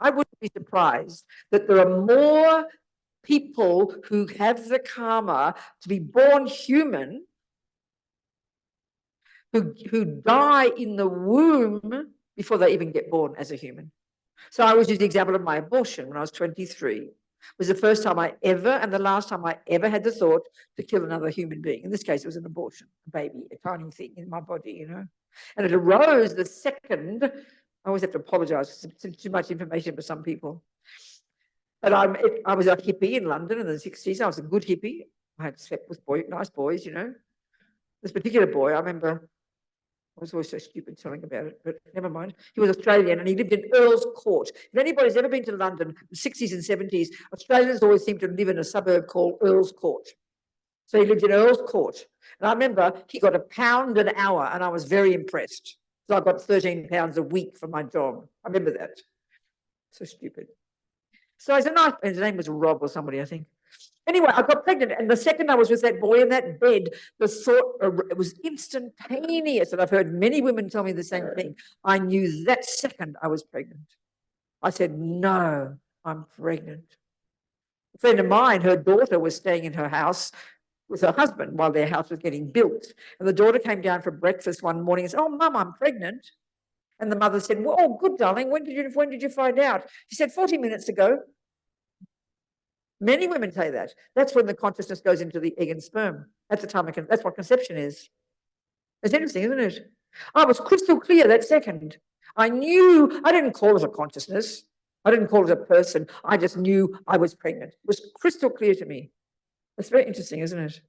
I wouldn't be surprised that there are more people who have the karma to be born human who die in the womb before they even get born as a human. So I always use the example of my abortion when I was 23. It was the first time I ever, and the last time I ever had the thought to kill another human being. In this case, it was an abortion, a baby, a tiny thing in my body, you know. And it arose the second, I always have to apologize, it's too much information for some people. But I was a hippie in London in the 60s. I was a good hippie. I had slept with nice boys, you know. This particular boy, I remember, I was always so stupid telling about it, but never mind. He was Australian and he lived in Earl's Court. If anybody's ever been to London, the 60s and 70s, Australians always seem to live in a suburb called Earl's Court. So he lived in Earl's Court. And I remember he got £1 an hour and I was very impressed. So I got £13 a week for my job. I remember that. So stupid. So he's a nice, his name was Rob or somebody, I think. Anyway, I got pregnant, and the second I was with that boy in that bed, the thought, it was instantaneous, and I've heard many women tell me the same thing. I knew that second I was pregnant. I said, no, I'm pregnant. A friend of mine, her daughter was staying in her house with her husband while their house was getting built, and the daughter came down for breakfast one morning and said, oh, Mum, I'm pregnant. And the mother said, well, oh, good, darling, when did you find out? She said, 40 minutes ago. Many women say that. That's when the consciousness goes into the egg and sperm. At the time, that's what conception is. It's interesting, isn't it? I was crystal clear that second. I knew, I didn't call it a consciousness. I didn't call it a person. I just knew I was pregnant. It was crystal clear to me. It's very interesting, isn't it?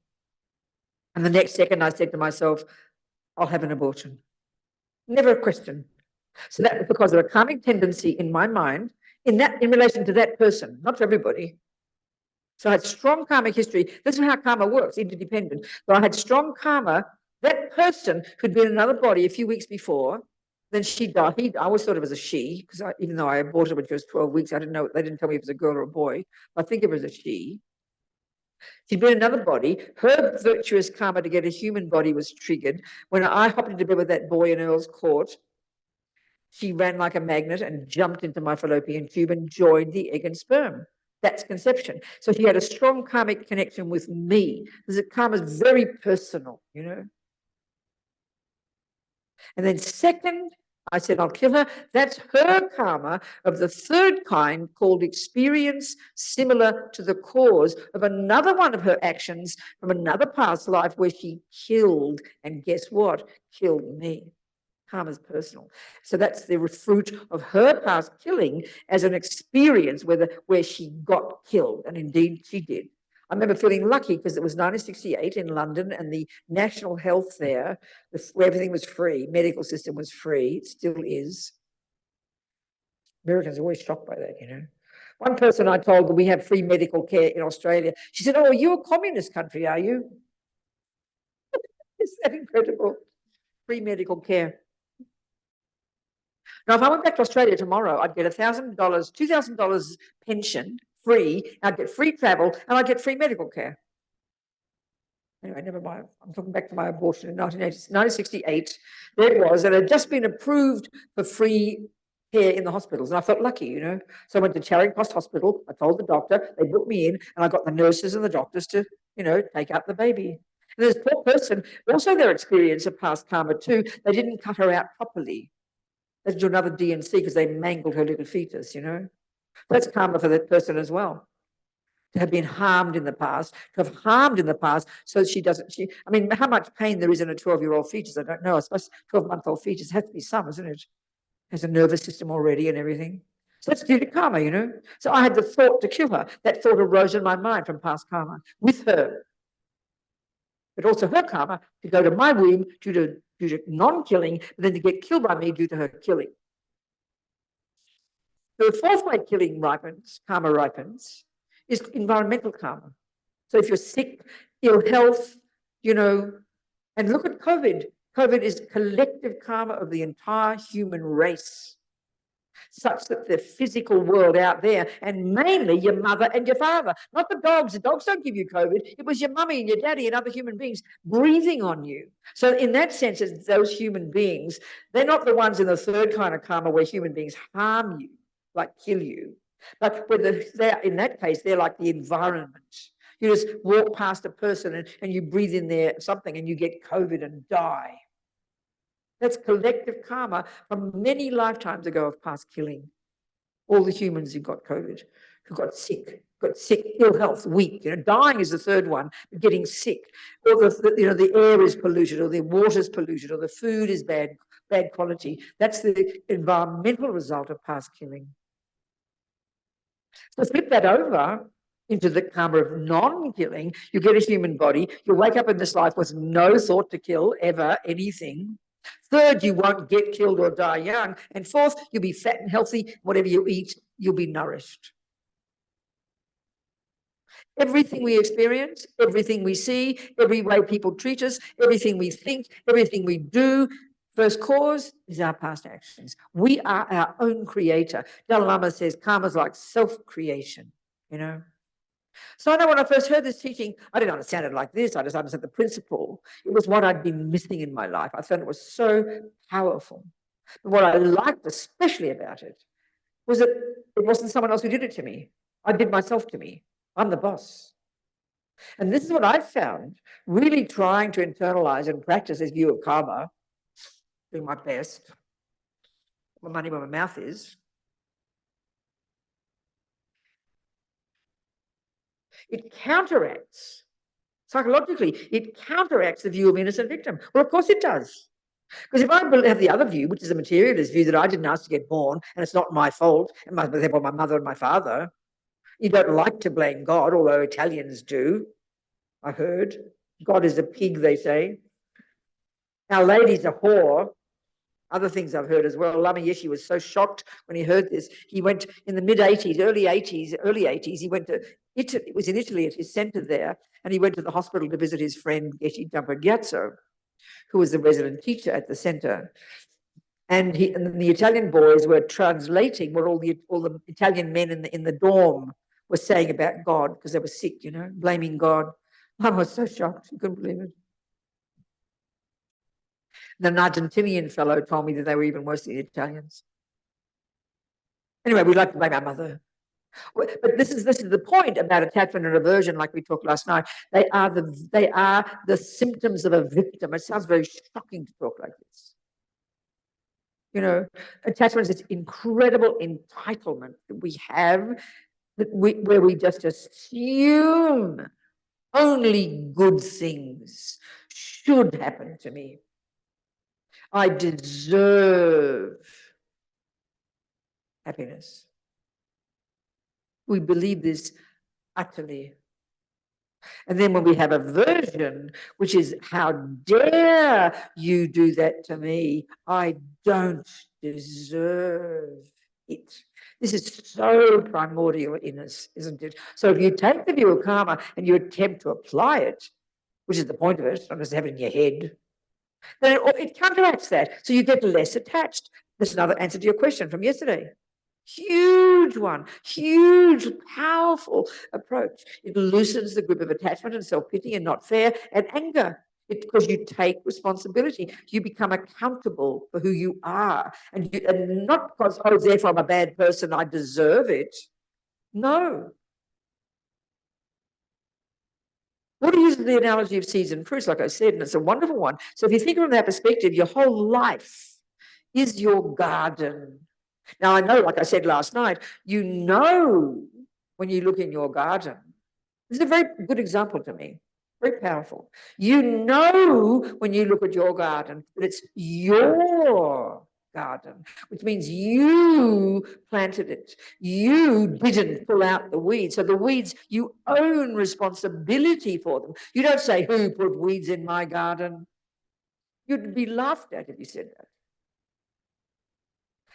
And the next second I said to myself, I'll have an abortion. Never a question. So that was because of a karmic tendency in my mind in relation to that person, not to everybody. So I had strong karmic history. This is how karma works, interdependent. So I had strong karma. That person who'd been in another body a few weeks before, then she died. I always thought it was a she, because even though I aborted her when she was 12 weeks, I didn't know, they didn't tell me if it was a girl or a boy. I think it was a she. She'd been in another body. Her virtuous karma to get a human body was triggered. When I hopped into bed with that boy in Earl's Court, she ran like a magnet and jumped into my fallopian tube and joined the egg and sperm. That's conception. So she had a strong karmic connection with me. Karma is very personal, you know. And then second, I said, I'll kill her. That's her karma of the third kind called experience, similar to the cause of another one of her actions from another past life where she killed, and guess what? Killed me. Karma is personal. So that's the fruit of her past killing as an experience where she got killed. And indeed she did. I remember feeling lucky because it was 1968 in London and the national health there, where everything was free, medical system was free, it still is. Americans are always shocked by that, you know. One person I told that we have free medical care in Australia, she said, oh, you're a communist country, are you? Isn't that incredible? Free medical care. Now, if I went back to Australia tomorrow, I'd get $1,000, $2,000 pension, free, I'd get free travel, and I'd get free medical care. Anyway, never mind. I'm talking back to my abortion in 1968. There it was, and it had just been approved for free care in the hospitals, and I felt lucky, you know. So I went to Charing Cross Hospital. I told the doctor, they booked me in, and I got the nurses and the doctors to, you know, take out the baby. And this poor person, also their experience of past karma too, they didn't cut her out properly. Let's do another DNC because they mangled her little fetus, you know. That's karma for that person as well. To have been harmed in the past, to have harmed in the past, so she doesn't, I mean, how much pain there is in a 12-year-old fetus, I don't know. I suppose 12-month-old fetus has to be some, isn't it? Has a nervous system already and everything. So that's due to karma, you know. So I had the thought to kill her. That thought arose in my mind from past karma with her. But also her karma to go to my womb due to non-killing, but then to get killed by me due to her killing. The fourth way killing ripens, karma ripens, is environmental karma. So if you're sick, ill health, you know, and look at COVID. COVID is collective karma of the entire human race, such that the physical world out there, and mainly your mother and your father, not the dogs. The dogs don't give you COVID. It was your mummy and your daddy and other human beings breathing on you. So in that sense, it's those human beings, they're not the ones in the third kind of karma where human beings harm you, like kill you. But they're, in that case, they're like the environment. You just walk past a person and you breathe in there something and you get COVID and die. That's collective karma from many lifetimes ago of past killing. All the humans who got COVID, who got sick, ill health, weak. You know, dying is the third one, but getting sick. Or the air is polluted, or the water is polluted, or the food is bad quality. That's the environmental result of past killing. So flip that over into the karma of non-killing. You get a human body. You wake up in this life with no thought to kill ever anything. Third, you won't get killed or die young. And fourth, you'll be fat and healthy. Whatever you eat, you'll be nourished. Everything we experience, everything we see, every way people treat us, everything we think, everything we do, first cause is our past actions. We are our own creator. Dalai Lama says karma's like self-creation, you know. So I know when I first heard this teaching, I didn't understand it like this. I just understood the principle. It was what I'd been missing in my life. I found it was so powerful. But what I liked especially about it was that it wasn't someone else who did it to me. I did myself to me. I'm the boss. And this is what I found, really trying to internalize and practice this view of karma, doing my best, my money where my mouth is. It counteracts, psychologically, it counteracts the view of innocent victim. Well, of course it does. Because if I have the other view, which is a materialist view that I didn't ask to get born and it's not my fault, and therefore my mother and my father, you don't like to blame God, although Italians do, I heard. God is a pig, they say. Our Lady's a whore. Other things I've heard as well. Lama Yeshe was so shocked when he heard this. He went in the mid-80s, early 80s, he went to Italy. It was in Italy at his center there, and he went to the hospital to visit his friend Geshe Dampragazzo, who was the resident teacher at the center. And the Italian boys were translating what all the Italian men in the dorm were saying about God because they were sick, you know, blaming God. I was so shocked, I couldn't believe it. Then an Argentinian fellow told me that they were even worse than the Italians. Anyway, we like to blame our mother. But this is the point about attachment and aversion, like we talked last night. They are the symptoms of a victim. It sounds very shocking to talk like this. You know, attachment is this incredible entitlement that we have, where we just assume only good things should happen to me. I deserve happiness. We believe this utterly. And then when we have aversion, which is, how dare you do that to me? I don't deserve it. This is so primordial in us, isn't it? So if you take the view of karma and you attempt to apply it, which is the point of it, not just have it in your head, then it counteracts that. So you get less attached. That's another answer to your question from yesterday. Huge one, huge, powerful approach. It loosens the grip of attachment and self-pity and not fair and anger. Because you take responsibility. You become accountable for who you are. And not because, oh, therefore I'm a bad person, I deserve it. No. What uses the analogy of seeds and fruits, like I said, and it's a wonderful one. So if you think from that perspective, your whole life is your garden. Now, I know, like I said last night, you know when you look in your garden. This is a very good example to me, very powerful. You know when you look at your garden that it's your garden, which means you planted it. You didn't pull out the weeds. So the weeds, you own responsibility for them. You don't say, who put weeds in my garden? You'd be laughed at if you said that.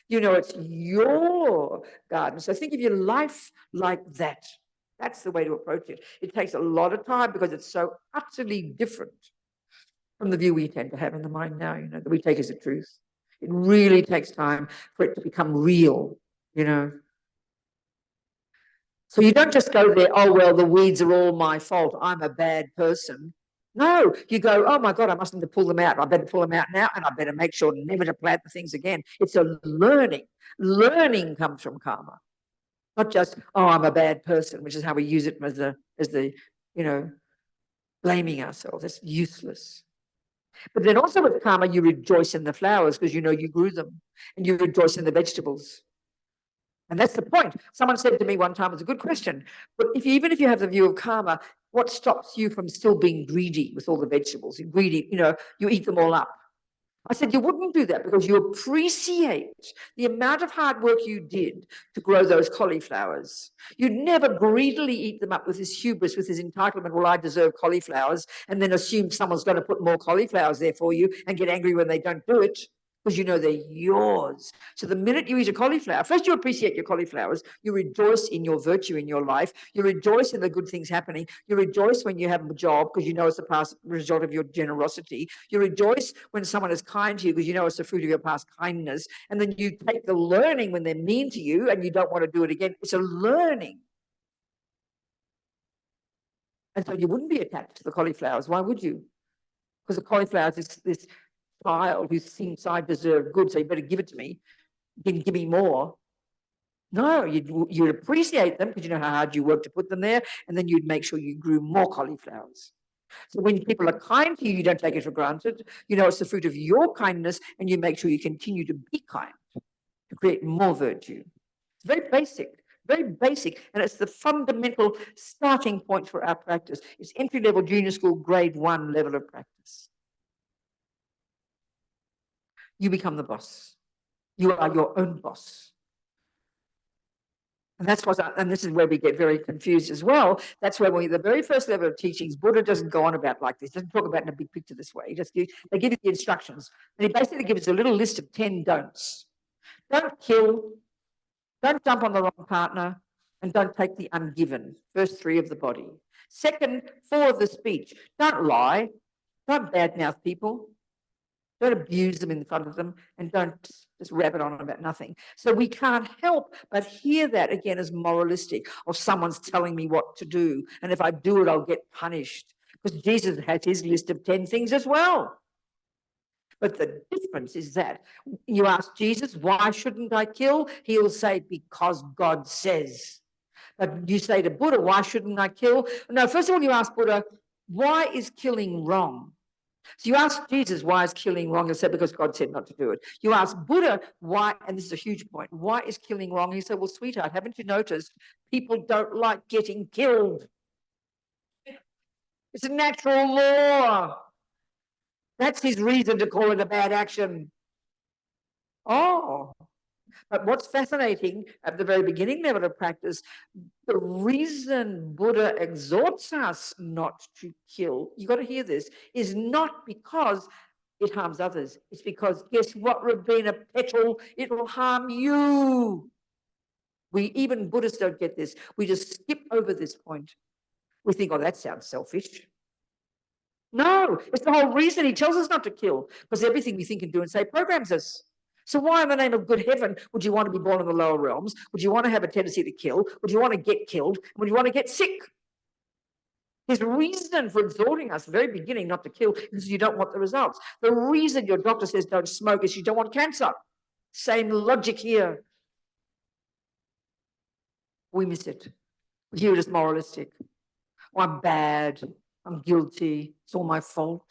You know, it's your garden. So think of your life like that. That's the way to approach it. It takes a lot of time because it's so utterly different from the view we tend to have in the mind now, you know, that we take as a truth. It really takes time for it to become real, you know. So you don't just go there, oh, well, the weeds are all my fault. I'm a bad person. No, you go, oh my God, I mustn't have pulled them out. I better pull them out now, and I better make sure never to plant the things again. It's a learning. Learning comes from karma, not just, oh, I'm a bad person, which is how we use it as the, you know, blaming ourselves. It's useless. But then also with karma, you rejoice in the flowers because you know you grew them, and you rejoice in the vegetables. And that's the point. Someone said to me one time, it's a good question, but even if you have the view of karma, what stops you from still being greedy with all the vegetables? You're greedy, you know, you eat them all up. I said, you wouldn't do that because you appreciate the amount of hard work you did to grow those cauliflowers. You'd never greedily eat them up with this hubris, with this entitlement, well, I deserve cauliflowers, and then assume someone's going to put more cauliflowers there for you and get angry when they don't do it, because you know they're yours. So the minute you eat a cauliflower, first you appreciate your cauliflowers, you rejoice in your virtue in your life, you rejoice in the good things happening, you rejoice when you have a job because you know it's a past result of your generosity, you rejoice when someone is kind to you because you know it's the fruit of your past kindness, and then you take the learning when they're mean to you and you don't want to do it again. It's a learning. And so you wouldn't be attached to the cauliflowers. Why would you? Because the cauliflowers is this child who thinks I deserve good, so you better give it to me. Give me more. No, you'd appreciate them because you know how hard you worked to put them there, and then you'd make sure you grew more cauliflowers. So when people are kind to you, you don't take it for granted. You know it's the fruit of your kindness, and you make sure you continue to be kind to create more virtue. It's very basic, and it's the fundamental starting point for our practice. It's entry-level junior school, grade 1 level of practice. You become the boss. You are your own boss. And that's what, and this is where we get very confused as well. That's where the very first level of teachings, Buddha doesn't go on about like this, doesn't talk about in a big picture this way. They give you the instructions. And he basically gives us a little list of 10 don'ts. Don't kill, don't jump on the wrong partner, and don't take the ungiven. First 3 of the body. Second, 4 of the speech. Don't lie, don't badmouth people, don't abuse them in front of them, and don't just rabbit on about nothing. So we can't help but hear that again as moralistic, or someone's telling me what to do, and if I do it, I'll get punished. Because Jesus has his list of 10 things as well. But the difference is that you ask Jesus, why shouldn't I kill? He'll say, because God says. But you say to Buddha, why shouldn't I kill? No, first of all, you ask Buddha, why is killing wrong? So you ask Jesus, why is killing wrong? He said, because God said not to do it. You ask Buddha, why, and this is a huge point, why is killing wrong? He said, well, sweetheart, haven't you noticed people don't like getting killed? It's a natural law. That's his reason to call it a bad action. Oh, but what's fascinating at the very beginning level of practice, the reason Buddha exhorts us not to kill, you got to hear this, is not because it harms others. It's because, guess what, Robina Petal, it will harm you. Even Buddhists don't get this. We just skip over this point. We think, oh, that sounds selfish. No, it's the whole reason he tells us not to kill, because everything we think and do and say programs us. So why in the name of good heaven would you want to be born in the lower realms? Would you want to have a tendency to kill? Would you want to get killed? Would you want to get sick? His reason for exhorting us, very beginning, not to kill, is you don't want the results. The reason your doctor says don't smoke is you don't want cancer. Same logic here. We miss it. We hear it as moralistic. Oh, I'm bad. I'm guilty. It's all my fault.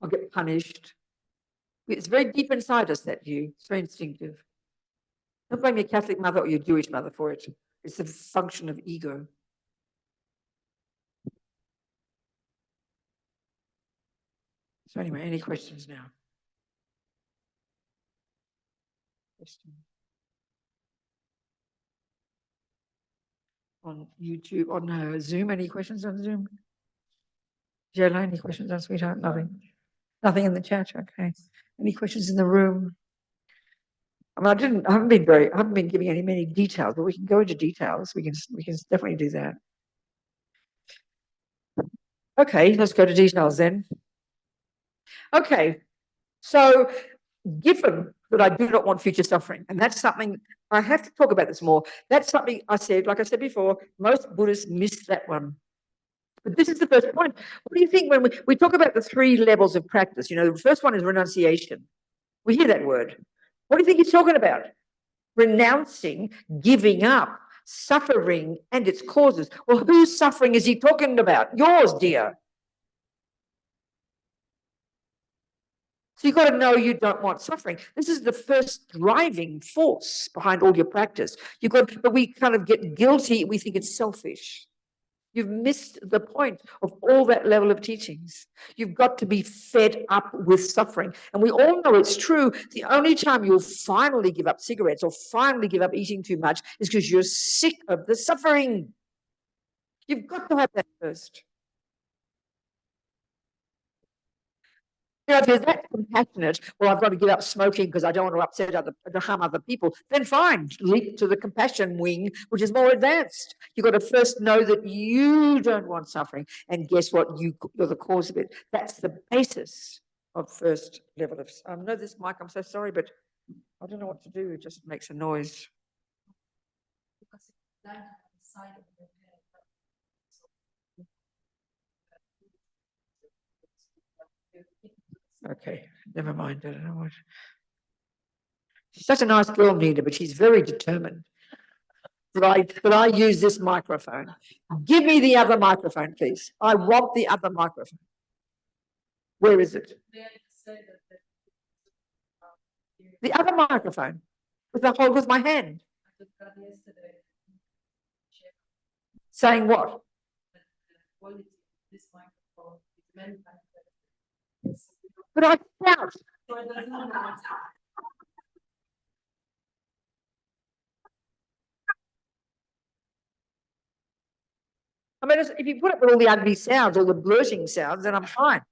I'll get punished. It's very deep inside us, that view. It's very instinctive. Don't blame your Catholic mother or your Jewish mother for it. It's a function of ego. So anyway, any questions now? Questions? On YouTube, on Zoom, any questions on Zoom? Jella, any questions on sweetheart? Nothing. Nothing in the chat. Okay. Any questions in the room? I mean, I haven't been giving any many details, but we can go into details. We can definitely do that. Okay, let's go to details then. Okay, so given that I do not want future suffering, and that's something I have to talk about this more. That's something I said, like I said before, most Buddhists miss that one. But this is the first point. What do you think when we talk about the 3 levels of practice? You know, the first one is renunciation. We hear that word. What do you think he's talking about? Renouncing, giving up, suffering and its causes. Well, whose suffering is he talking about? Yours, dear. So you've got to know you don't want suffering. This is the first driving force behind all your practice. But we kind of get guilty. We think it's selfish. You've missed the point of all that level of teachings. You've got to be fed up with suffering. And we all know it's true. The only time you'll finally give up cigarettes or finally give up eating too much is because you're sick of the suffering. You've got to have that first. You know, if you're that compassionate, well, I've got to give up smoking because I don't want to harm other people, then fine, leap to the compassion wing, which is more advanced. You've got to first know that you don't want suffering. And guess what? You're the cause of it. That's the basis of first level of... no, this mic, I'm so sorry, but I don't know what to do. It just makes a noise. Okay, never mind. I don't know what. She's such a nice girl, Nina, but she's very determined that I use this microphone. Give me the other microphone, please. I want the other microphone. Where is it? The other microphone with my hand. Saying what? But I shout. I mean, if you put up with all the ugly sounds, all the blurting sounds, then I'm fine.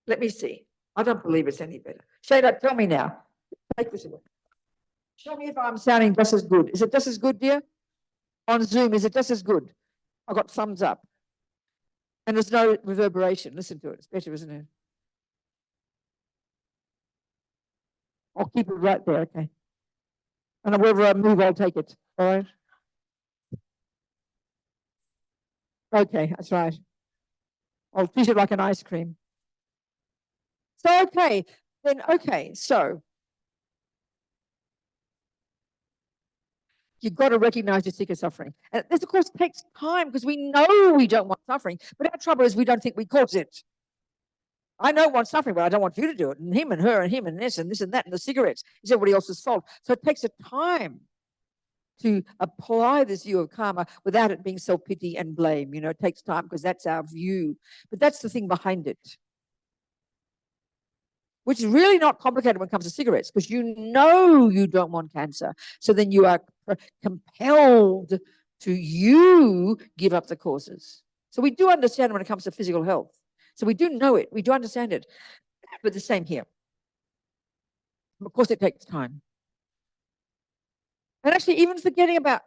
Let me see. I don't believe it's any better. Shayla, tell me now. Take this away. Show me if I'm sounding just as good. Is it just as good, dear? On Zoom, is it just as good? I got thumbs up. And there's no reverberation. Listen to it. It's better, isn't it? I'll keep it right there, okay. And wherever I move, I'll take it. All right? Okay, that's right. I'll treat it like an ice cream. So, okay, so you've got to recognize you're sick of suffering. And this, of course, takes time because we know we don't want suffering, but our trouble is we don't think we cause it. I don't want suffering, but I don't want you to do it. And him and her and him and this and that and the cigarettes. It's everybody else's fault. So it takes a time to apply this view of karma without it being self-pity and blame. You know, it takes time because that's our view. But that's the thing behind it, which is really not complicated when it comes to cigarettes, because you know you don't want cancer. So then you are compelled to give up the causes. So we do understand when it comes to physical health. So we do know it. We do understand it. But the same here. Of course, it takes time. And actually, even forgetting about,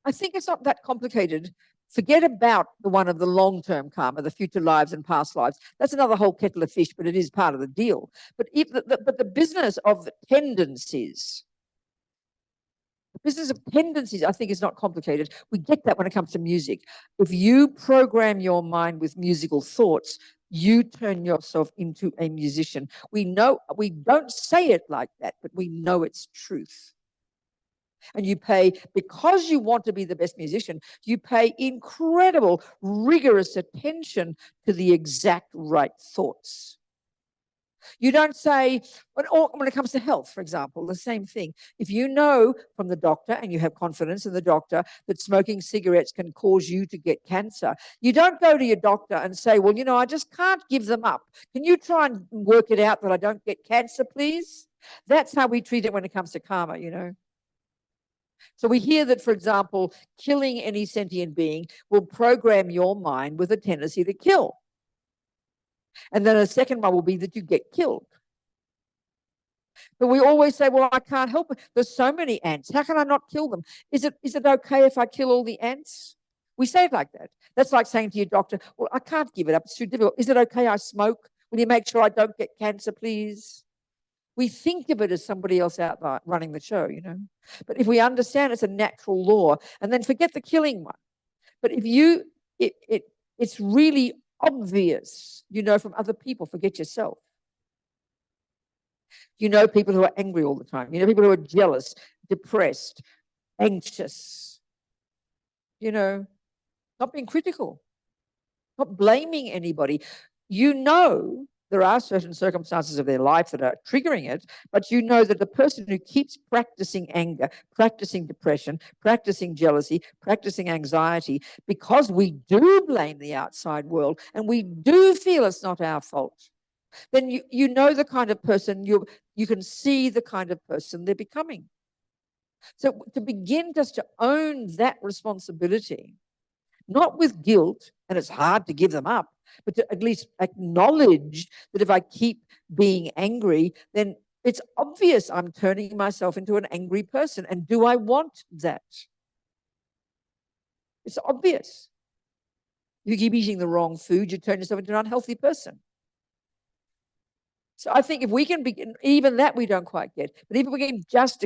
I think it's not that complicated. Forget about the one of the long-term karma, the future lives and past lives. That's another whole kettle of fish, but it is part of the deal. But the business of the tendencies, I think, is not complicated. We get that when it comes to music. If you program your mind with musical thoughts, you turn yourself into a musician. We know, we don't say it like that, but we know it's truth. And you pay, because you want to be the best musician, you pay incredible, rigorous attention to the exact right thoughts. You don't say, or when it comes to health, for example, the same thing. If you know from the doctor and you have confidence in the doctor that smoking cigarettes can cause you to get cancer, you don't go to your doctor and say, well, I just can't give them up. Can you try and work it out that I don't get cancer, please? That's how we treat it when it comes to karma. So we hear that, for example, killing any sentient being will program your mind with a tendency to kill. And then a second one will be that you get killed. But we always say, well, I can't help it. There's so many ants. How can I not kill them? Is it okay if I kill all the ants? We say it like that. That's like saying to your doctor, well, I can't give it up. It's too difficult. Is it okay I smoke? Will you make sure I don't get cancer, please? We think of it as somebody else out there running the show. But if we understand it's a natural law, and then forget the killing one. But if it's really obvious, from other people, forget yourself. People who are angry all the time. People who are jealous, depressed, anxious. Not being critical, not blaming anybody. There are certain circumstances of their life that are triggering it, but that the person who keeps practicing anger, practicing depression, practicing jealousy, practicing anxiety, because we do blame the outside world and we do feel it's not our fault, then you know the kind of person, you can see the kind of person they're becoming. So to begin just to own that responsibility, not with guilt, and it's hard to give them up, but to at least acknowledge that if I keep being angry, then it's obvious I'm turning myself into an angry person. And do I want that? It's obvious. You keep eating the wrong food, you turn yourself into an unhealthy person. So I think if we can begin, even that we don't quite get, but if we can just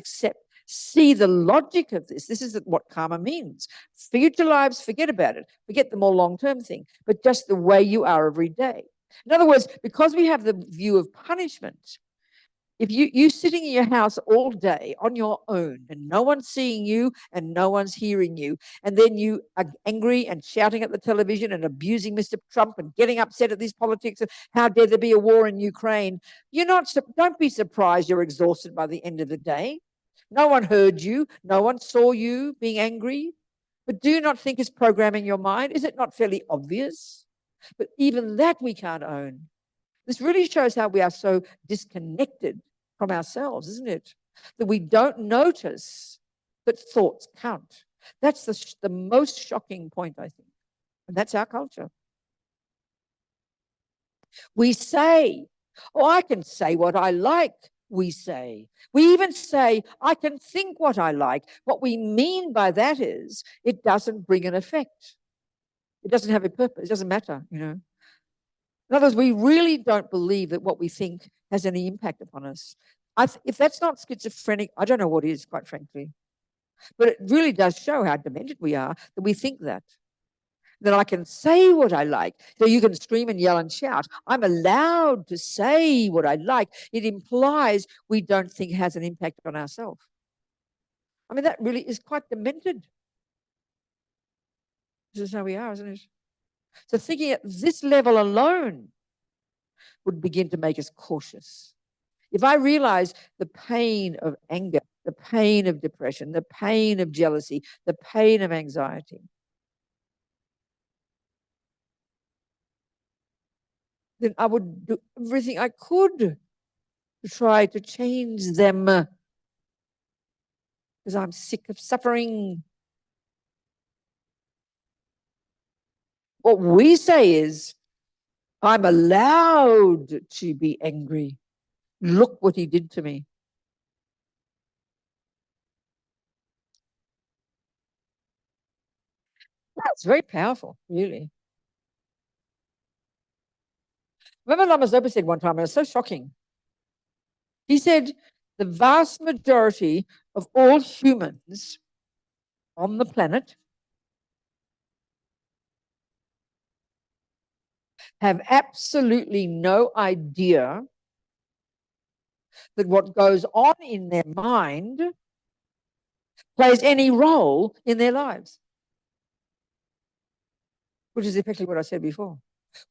see the logic of this is what karma means. Future lives, forget about it. Forget the more long-term thing, but just the way you are every day. In other words, because we have the view of punishment, if you sitting in your house all day on your own and no one's seeing you and no one's hearing you, and then you are angry and shouting at the television and abusing Mr. Trump and getting upset at these politics and how dare there be a war in Ukraine, don't be surprised you're exhausted by the end of the day. No one heard you. No one saw you being angry. But do you not think it's programming your mind? Is it not fairly obvious? But even that we can't own. This really shows how we are so disconnected from ourselves, isn't it? That we don't notice that thoughts count. That's the most shocking point, I think. And that's our culture. We say, oh, I can say what I like. We say. We even say, I can think what I like. What we mean by that is it doesn't bring an effect. It doesn't have a purpose. It doesn't matter, In other words, we really don't believe that what we think has any impact upon us. If that's not schizophrenic, I don't know what is, quite frankly. But it really does show how demented we are that we think that. That I can say what I like. So you can scream and yell and shout. I'm allowed to say what I like. It implies we don't think it has an impact on ourselves. I mean, that really is quite demented. This is how we are, isn't it? So thinking at this level alone would begin to make us cautious. If I realize the pain of anger, the pain of depression, the pain of jealousy, the pain of anxiety, then I would do everything I could to try to change them because I'm sick of suffering. What we say is, I'm allowed to be angry. Look what he did to me. That's very powerful, really. Remember Lama Zopa said one time, and it was so shocking. He said, the vast majority of all humans on the planet have absolutely no idea that what goes on in their mind plays any role in their lives, which is effectively what I said before.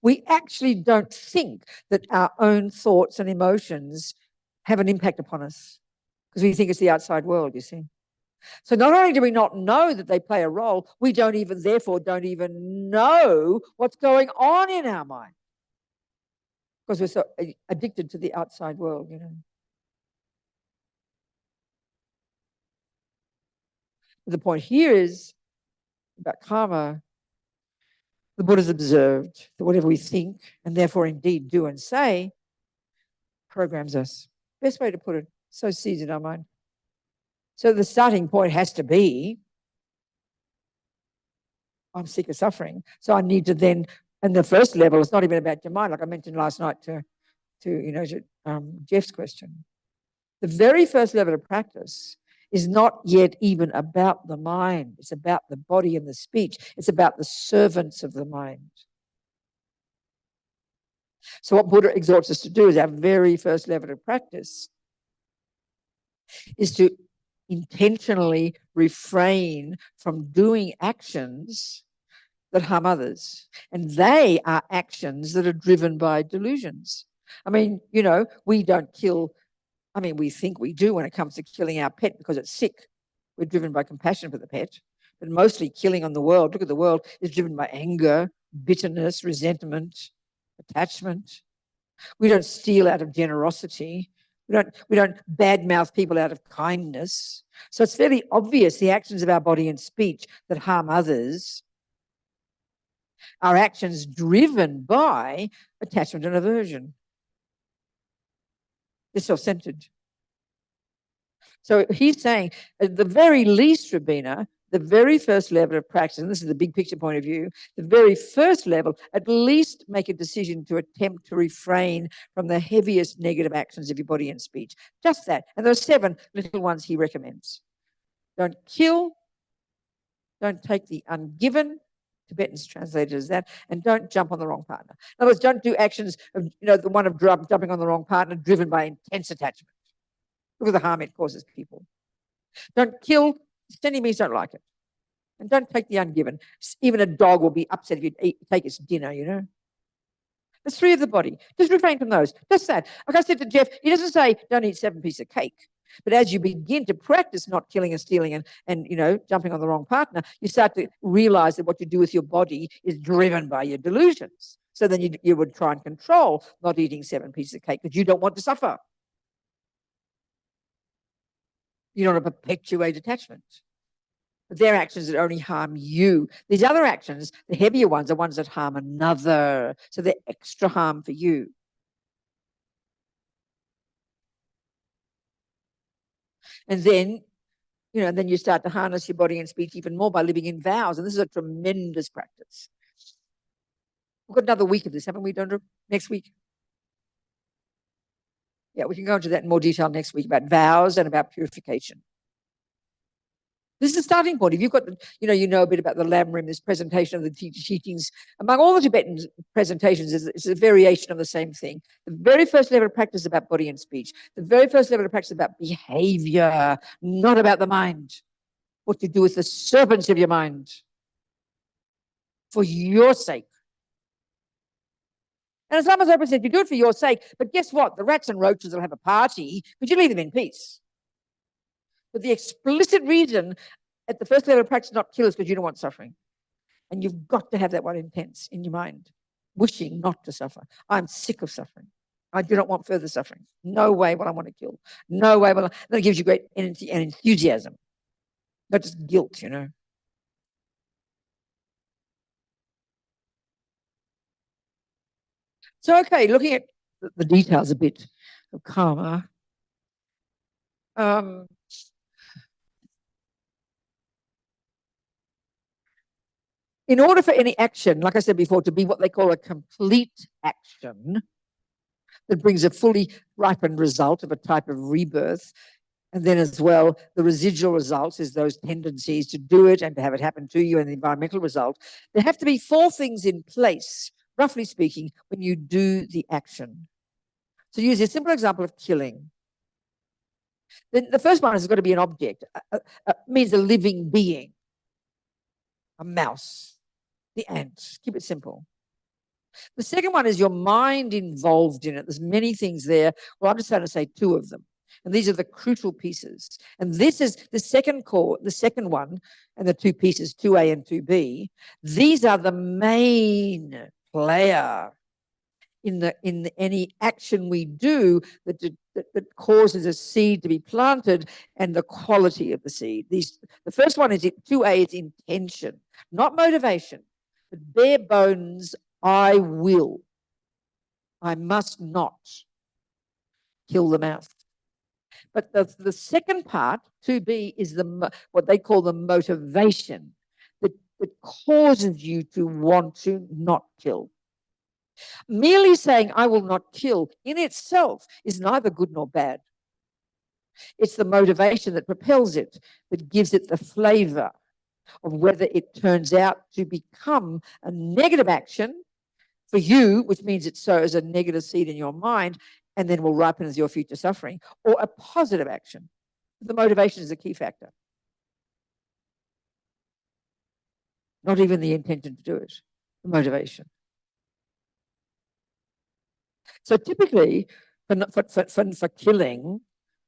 We actually don't think that our own thoughts and emotions have an impact upon us because we think it's the outside world, you see. So not only do we not know that they play a role, we don't even, therefore, don't even know what's going on in our mind because we're so addicted to the outside world, you know. The point here is about karma. The Buddha's observed that whatever we think and therefore indeed do and say programs us. Best way to put it, so seeds in our mind. So the starting point has to be, I'm sick of suffering. So I need to then, and the first level, it's not even about your mind, like I mentioned last night to Jeff's question. The very first level of practice is not yet even about the mind. It's about the body and the speech. It's about the servants of the mind. So what Buddha exhorts us to do is our very first level of practice is to intentionally refrain from doing actions that harm others. And they are actions that are driven by delusions. I mean, you know, we don't kill, I mean, we think we do when it comes to killing our pet because it's sick. We're driven by compassion for the pet. But mostly killing on the world, look at the world, is driven by anger, bitterness, resentment, attachment. We don't steal out of generosity. We don't badmouth people out of kindness. So it's fairly obvious the actions of our body and speech that harm others are actions driven by attachment and aversion. They're self-centered. So he's saying, at the very least, Robina, the very first level of practice, and this is the big picture point of view, the very first level, at least make a decision to attempt to refrain from the heaviest negative actions of your body and speech. Just that. And there are 7 little ones he recommends. Don't kill, don't take the ungiven, Tibetans translated as that, and don't jump on the wrong partner. In other words, don't do actions of, you know, the one of jumping on the wrong partner driven by intense attachment. Look at the harm it causes people. Don't kill, enemies don't like it. And don't take the ungiven. Even a dog will be upset if you take its dinner, you know. The 3 of the body. Just refrain from those. Just that. Like I said to Jeff, he doesn't say don't eat 7 pieces of cake. But as you begin to practice not killing and stealing and you know, jumping on the wrong partner, you start to realize that what you do with your body is driven by your delusions. So then you would try and control not eating 7 pieces of cake because you don't want to suffer. You don't want to perpetuate attachment. But they're actions that only harm you. These other actions, the heavier ones, are ones that harm another. So they're extra harm for you. And then, you know, then you start to harness your body and speech even more by living in vows. And this is a tremendous practice. We've got another week of this, haven't we, Dondra? Next week? Yeah, we can go into that in more detail next week about vows and about purification. This is the starting point. If you've got, you know a bit about the Lamrim, this presentation of the teachings. Among all the Tibetan presentations, it's a variation of the same thing. The very first level of practice is about body and speech. The very first level of practice is about behavior, not about the mind. What you do with the servants of your mind for your sake. And as Lama Zopa said, you do it for your sake, but guess what? The rats and roaches will have a party, but you leave them in peace. But the explicit reason at the first level of practice not kill is because you don't want suffering. And you've got to have that one intense in your mind, wishing not to suffer. I'm sick of suffering. I do not want further suffering. No way will I want to kill. No way will I. That gives you great energy and enthusiasm, not just guilt, you know. So, okay, looking at the details a bit of karma. In order for any action, like I said before, to be what they call a complete action that brings a fully ripened result of a type of rebirth, and then as well, the residual results is those tendencies to do it and to have it happen to you and the environmental result. There have to be 4 things in place, roughly speaking, when you do the action. So use a simple example of killing. Then the first one has got to be an object, means a living being, a mouse, the ant. Keep it simple. The second one is your mind involved in it. There's many things there. Well, I'm just going to say two of them. And these are the crucial pieces. And this is the second core, the second one, and the two pieces, 2A and 2B. These are the main player in any action we do that causes a seed to be planted, and the quality of the seed. The first one is 2A is intention, not motivation, but bare bones. I will. I must not kill the mouse. But the second part, 2B, is what they call the motivation that causes you to want to not kill. Merely saying, I will not kill, in itself is neither good nor bad. It's the motivation that propels it, that gives it the flavor of whether it turns out to become a negative action for you, which means it sows a negative seed in your mind and then will ripen as your future suffering, or a positive action. The motivation is a key factor. Not even the intention to do it, the motivation. So typically, for killing,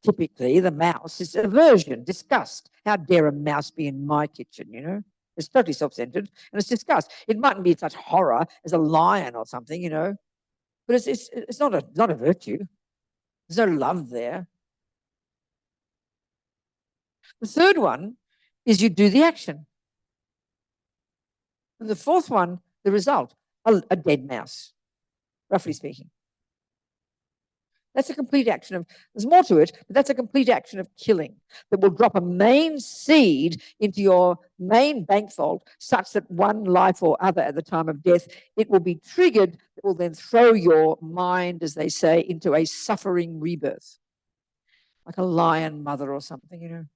typically the mouse is aversion, disgust. How dare a mouse be in my kitchen, you know? It's totally self-centered, and it's disgust. It mightn't be such horror as a lion or something, you know, but it's not a virtue. There's no love there. The third one is you do the action. And the fourth one, the result, a dead mouse, roughly speaking. That's a complete action of, there's more to it, but that's a complete action of killing that will drop a main seed into your main bank vault such that one life or other at the time of death, it will be triggered, it will then throw your mind, as they say, into a suffering rebirth, like a lion mother or something, you know.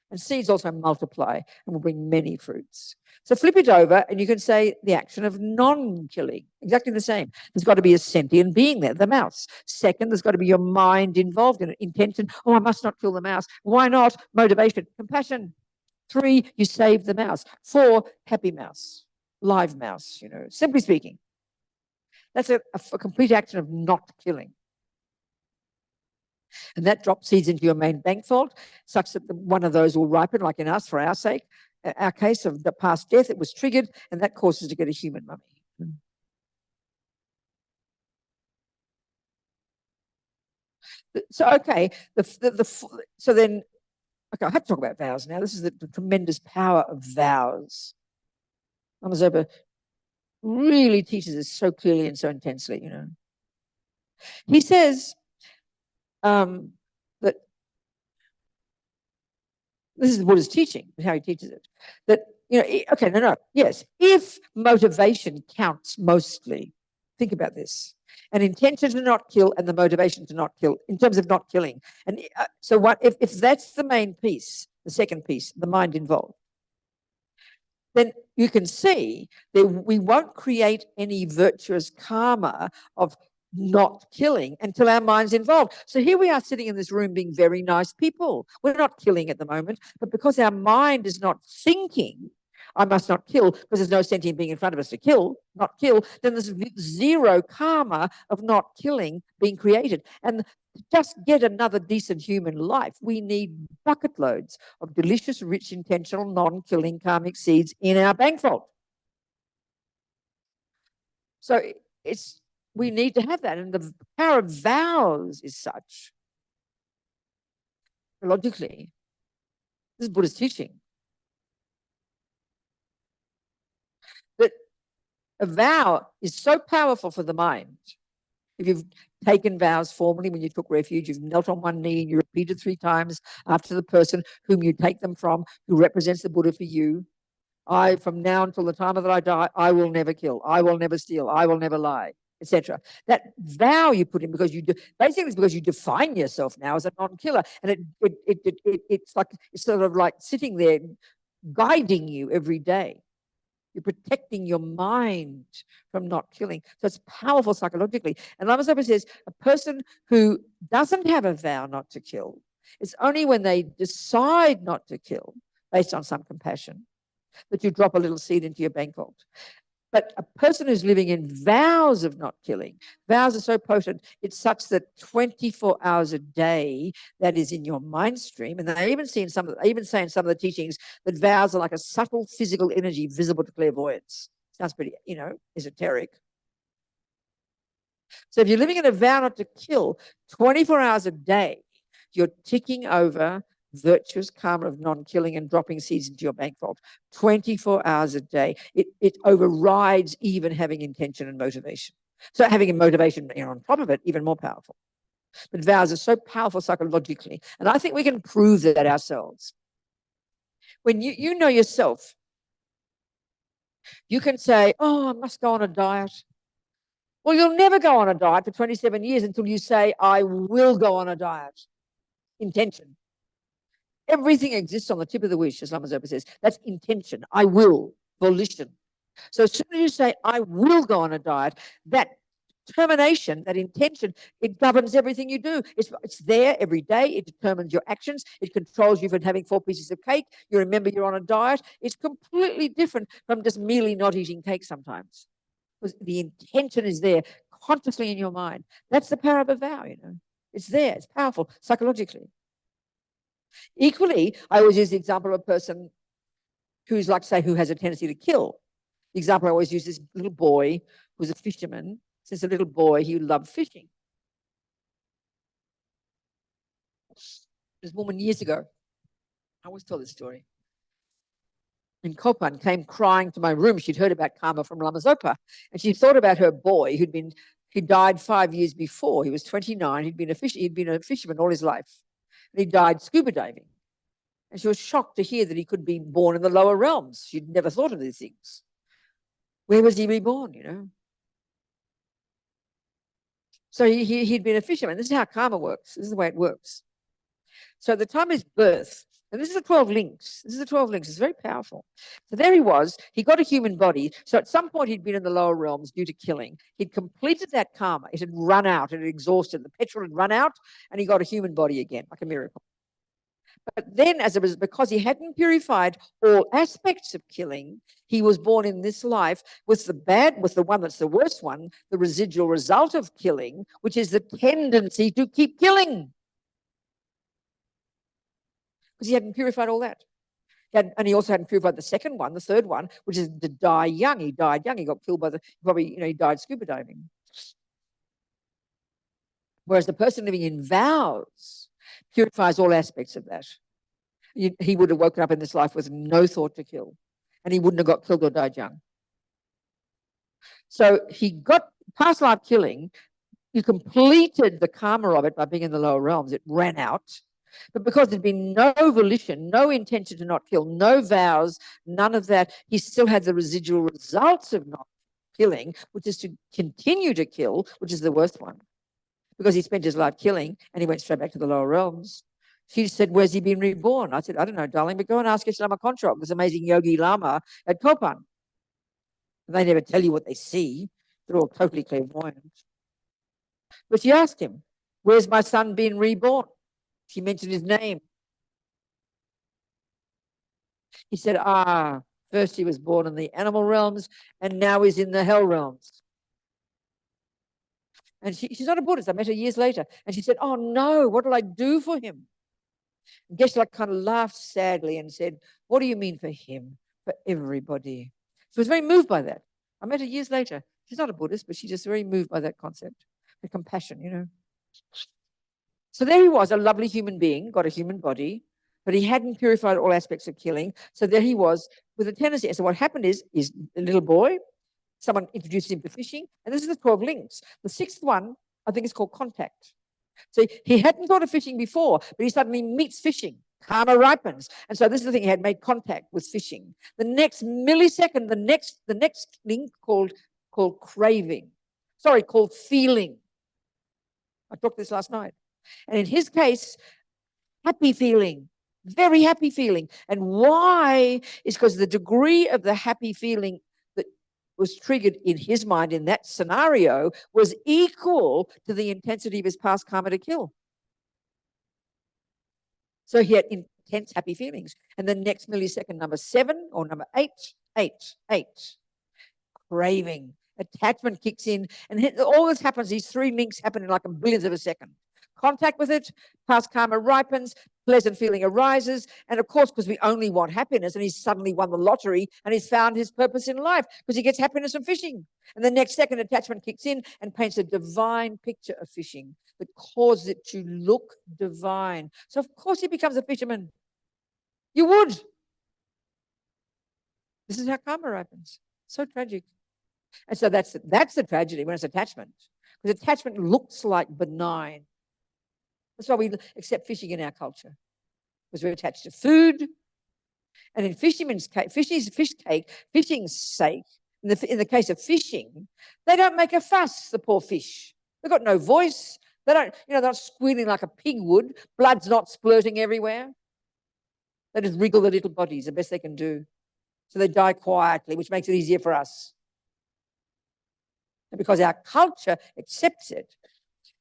And seeds also multiply and will bring many fruits. So flip it over and you can say the action of non-killing, exactly the same. There's got to be a sentient being there, the mouse. Second, there's got to be your mind involved in it. Intention, oh, I must not kill the mouse. Why not? Motivation, compassion. 3, you save the mouse. 4, happy mouse, live mouse, you know, simply speaking. That's a complete action of not killing. And that drops seeds into your main bank vault, such that one of those will ripen, like in us, for our sake. Our case of the past death, it was triggered, and that causes to get a human mummy. So, okay, so then, okay, I have to talk about vows now. This is the tremendous power of vows. Lama Zopa really teaches us so clearly and so intensely, you know. He says that this is the Buddha's teaching, how he teaches it, that, you know, okay, no, yes, if motivation counts mostly, think about this, an intention to not kill and the motivation to not kill, in terms of not killing. And so what if that's the main piece, the second piece, the mind involved, then you can see that we won't create any virtuous karma of not killing until our mind's involved. So here we are sitting in this room being very nice people. We're not killing at the moment, but because our mind is not thinking, I must not kill, because there's no sentient being in front of us to not kill, then there's zero karma of not killing being created. And just get another decent human life, we need bucket loads of delicious, rich, intentional, non-killing karmic seeds in our bank vault. So we need to have that. And the power of vows is such, logically, this is Buddha's teaching, that a vow is so powerful for the mind. If you've taken vows formally when you took refuge, you've knelt on one knee and you repeated 3 times after the person whom you take them from, who represents the Buddha for you. I, from now until the time that I die, I will never kill, I will never steal, I will never lie, etc. That vow you put in because basically it's because you define yourself now as a non-killer, and it's sort of like sitting there guiding you every day. You're protecting your mind from not killing. So it's powerful psychologically. And Lama Zopa says a person who doesn't have a vow not to kill, it's only when they decide not to kill based on some compassion that you drop a little seed into your bank vault. But a person who's living in vows of not killing, vows are so potent, it's such that 24 hours a day that is in your mind stream. And they even say in some of the teachings that vows are like a subtle physical energy visible to clairvoyance. Sounds pretty, esoteric. So if you're living in a vow not to kill 24 hours a day, you're ticking over virtuous karma of non-killing and dropping seeds into your bank vault 24 hours a day. It overrides even having intention and motivation. So having a motivation on top of it, even more powerful. But vows are so powerful psychologically. And I think we can prove that ourselves. When you know yourself, you can say, oh, I must go on a diet. Well, you'll never go on a diet for 27 years until you say, I will go on a diet. Intention. Everything exists on the tip of the wish, as Lama Zopa says. That's intention. I will. Volition. So as soon as you say, I will go on a diet, that determination, that intention, it governs everything you do. It's there every day. It determines your actions. It controls you from having 4 pieces of cake. You remember you're on a diet. It's completely different from just merely not eating cake sometimes. Because the intention is there consciously in your mind. That's the power of a vow, It's there. It's powerful psychologically. Equally, I always use the example of a person who's like, say, who has a tendency to kill. The example I always use is this little boy who was a fisherman. Since a little boy, he loved fishing. This woman years ago, I always tell this story, in Courtin, came crying to my room. She'd heard about karma from Lama Zopa, and she thought about her boy he died 5 years before. He was 29. He'd been a fisherman all his life, and he died scuba diving. And she was shocked to hear that he could be born in the lower realms. She'd never thought of these things. Where was he reborn, So he'd been a fisherman. This is how karma works. This is the way it works. So at the time of his birth, and this is the 12 links. It's very powerful. So there he was. He got a human body. So at some point he'd been in the lower realms due to killing. He'd completed that karma. It had run out. It had exhausted. The petrol had run out, and he got a human body again, like a miracle. But then, because he hadn't purified all aspects of killing, he was born in this life with the one that's the worst one, the residual result of killing, which is the tendency to keep killing. Because he hadn't purified all that. And he also hadn't purified the second one, the third one, which is to die young. He died young. He got killed he died scuba diving. Whereas the person living in vows purifies all aspects of that. He would have woken up in this life with no thought to kill, and he wouldn't have got killed or died young. So he got past life killing. You completed the karma of it by being in the lower realms. It ran out. But because there'd been no volition, no intention to not kill, no vows, none of that, he still had the residual results of not killing, which is to continue to kill, which is the worst one. Because he spent his life killing and he went straight back to the lower realms. She said, where's he been reborn? I said, I don't know, darling, but go and ask Lama Control, this amazing yogi lama at Copan. And they never tell you what they see. They're all totally clairvoyant. But she asked him, where's my son been reborn? She mentioned his name. He said, first he was born in the animal realms and now he's in the hell realms. And she's not a Buddhist. I met her years later. And she said, oh no, what will I do for him? And Geshe kind of laughed sadly and said, what do you mean for him? For everybody. She was very moved by that. I met her years later. She's not a Buddhist, but she's just very moved by that concept. The compassion, So there he was, a lovely human being, got a human body, but he hadn't purified all aspects of killing. So there he was with a tendency. So what happened is a little boy, someone introduced him to fishing, and this is the 12 links. The 6th one, I think, is called contact. So he hadn't thought of fishing before, but he suddenly meets fishing. Karma ripens. And so this is the thing, he had made contact with fishing. The next millisecond, the next link called craving. Called feeling. I talked this last night. And in his case, happy feeling, very happy feeling. And why is because the degree of the happy feeling that was triggered in his mind in that scenario was equal to the intensity of his past karma to kill. So he had intense happy feelings. And the next millisecond, number 7 or number 8, craving. Attachment kicks in, and all this happens, these three links happen in like a billionth of a second. Contact with it, past karma ripens, pleasant feeling arises, and of course, because we only want happiness, and he's suddenly won the lottery, and he's found his purpose in life, because he gets happiness from fishing. And the next second, attachment kicks in and paints a divine picture of fishing that causes it to look divine. So of course he becomes a fisherman. You would. This is how karma ripens. So tragic. And so that's the tragedy when it's attachment. Because attachment looks like benign. That's why we accept fishing in our culture. Because we're attached to food. And in fishing's sake, in the case of fishing, they don't make a fuss, the poor fish. They've got no voice. They don't, they're not squealing like a pig would. Blood's not splurting everywhere. They just wriggle their little bodies the best they can do. So they die quietly, which makes it easier for us. And because our culture accepts it,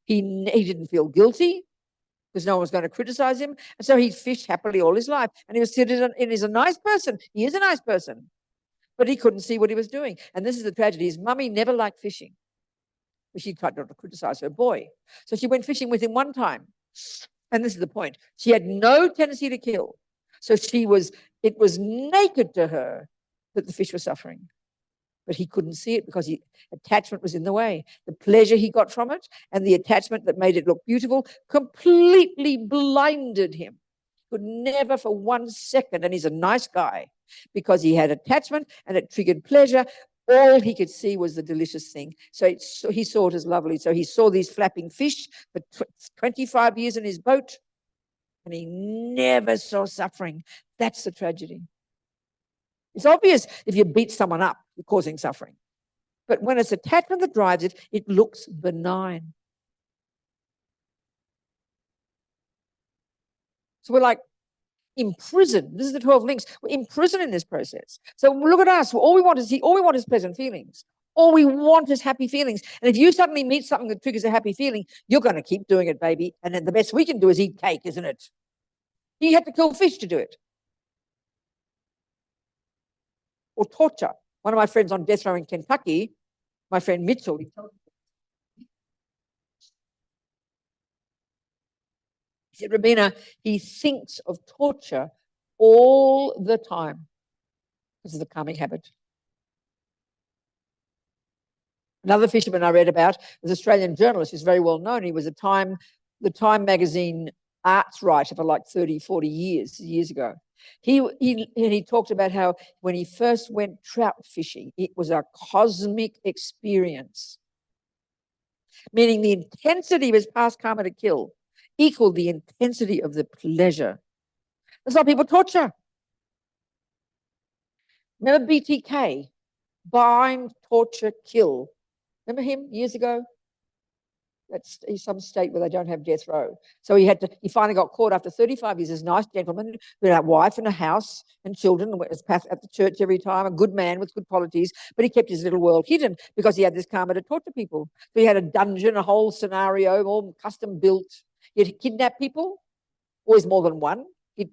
he didn't feel guilty because no one was going to criticize him. And so he fished happily all his life. And he was considered, and he's a nice person. He is a nice person. But he couldn't see what he was doing. And this is the tragedy. His mummy never liked fishing. But she tried not to criticize her boy. So she went fishing with him one time. And this is the point. She had no tendency to kill. So it was naked to her that the fish was suffering. But he couldn't see it because attachment was in the way. The pleasure he got from it and the attachment that made it look beautiful completely blinded him. Could never for 1 second, and he's a nice guy, because he had attachment and it triggered pleasure. All he could see was the delicious thing. So he saw it as lovely. So he saw these flapping fish for 25 years in his boat, and he never saw suffering. That's the tragedy. It's obvious if you beat someone up, you're causing suffering. But when it's attachment that drives it, it looks benign. So we're like imprisoned. This is the 12 links. We're imprisoned in this process. So look at us. All we want is pleasant feelings. All we want is happy feelings. And if you suddenly meet something that triggers a happy feeling, you're going to keep doing it, baby. And then the best we can do is eat cake, isn't it? He had to kill fish to do it. Or torture. One of my friends on death row in Kentucky, my friend Mitchell, he said, Robina, he thinks of torture all the time because of the karmic habit. Another fisherman I read about was an Australian journalist who's very well known. He was the Time magazine arts writer for like 30, 40 years ago. He talked about how when he first went trout fishing, it was a cosmic experience, meaning the intensity of his past karma to kill equaled the intensity of the pleasure. That's why people torture. Remember BTK? Bind, torture, kill. Remember him years ago? That's some state where they don't have death row. So he finally got caught after 35 years. This nice gentleman with a wife and a house and children, and was at the church every time, a good man with good qualities, but he kept his little world hidden because he had this karma to torture people. So he had a dungeon, a whole scenario, all custom built. He'd kidnap people, always more than one. He'd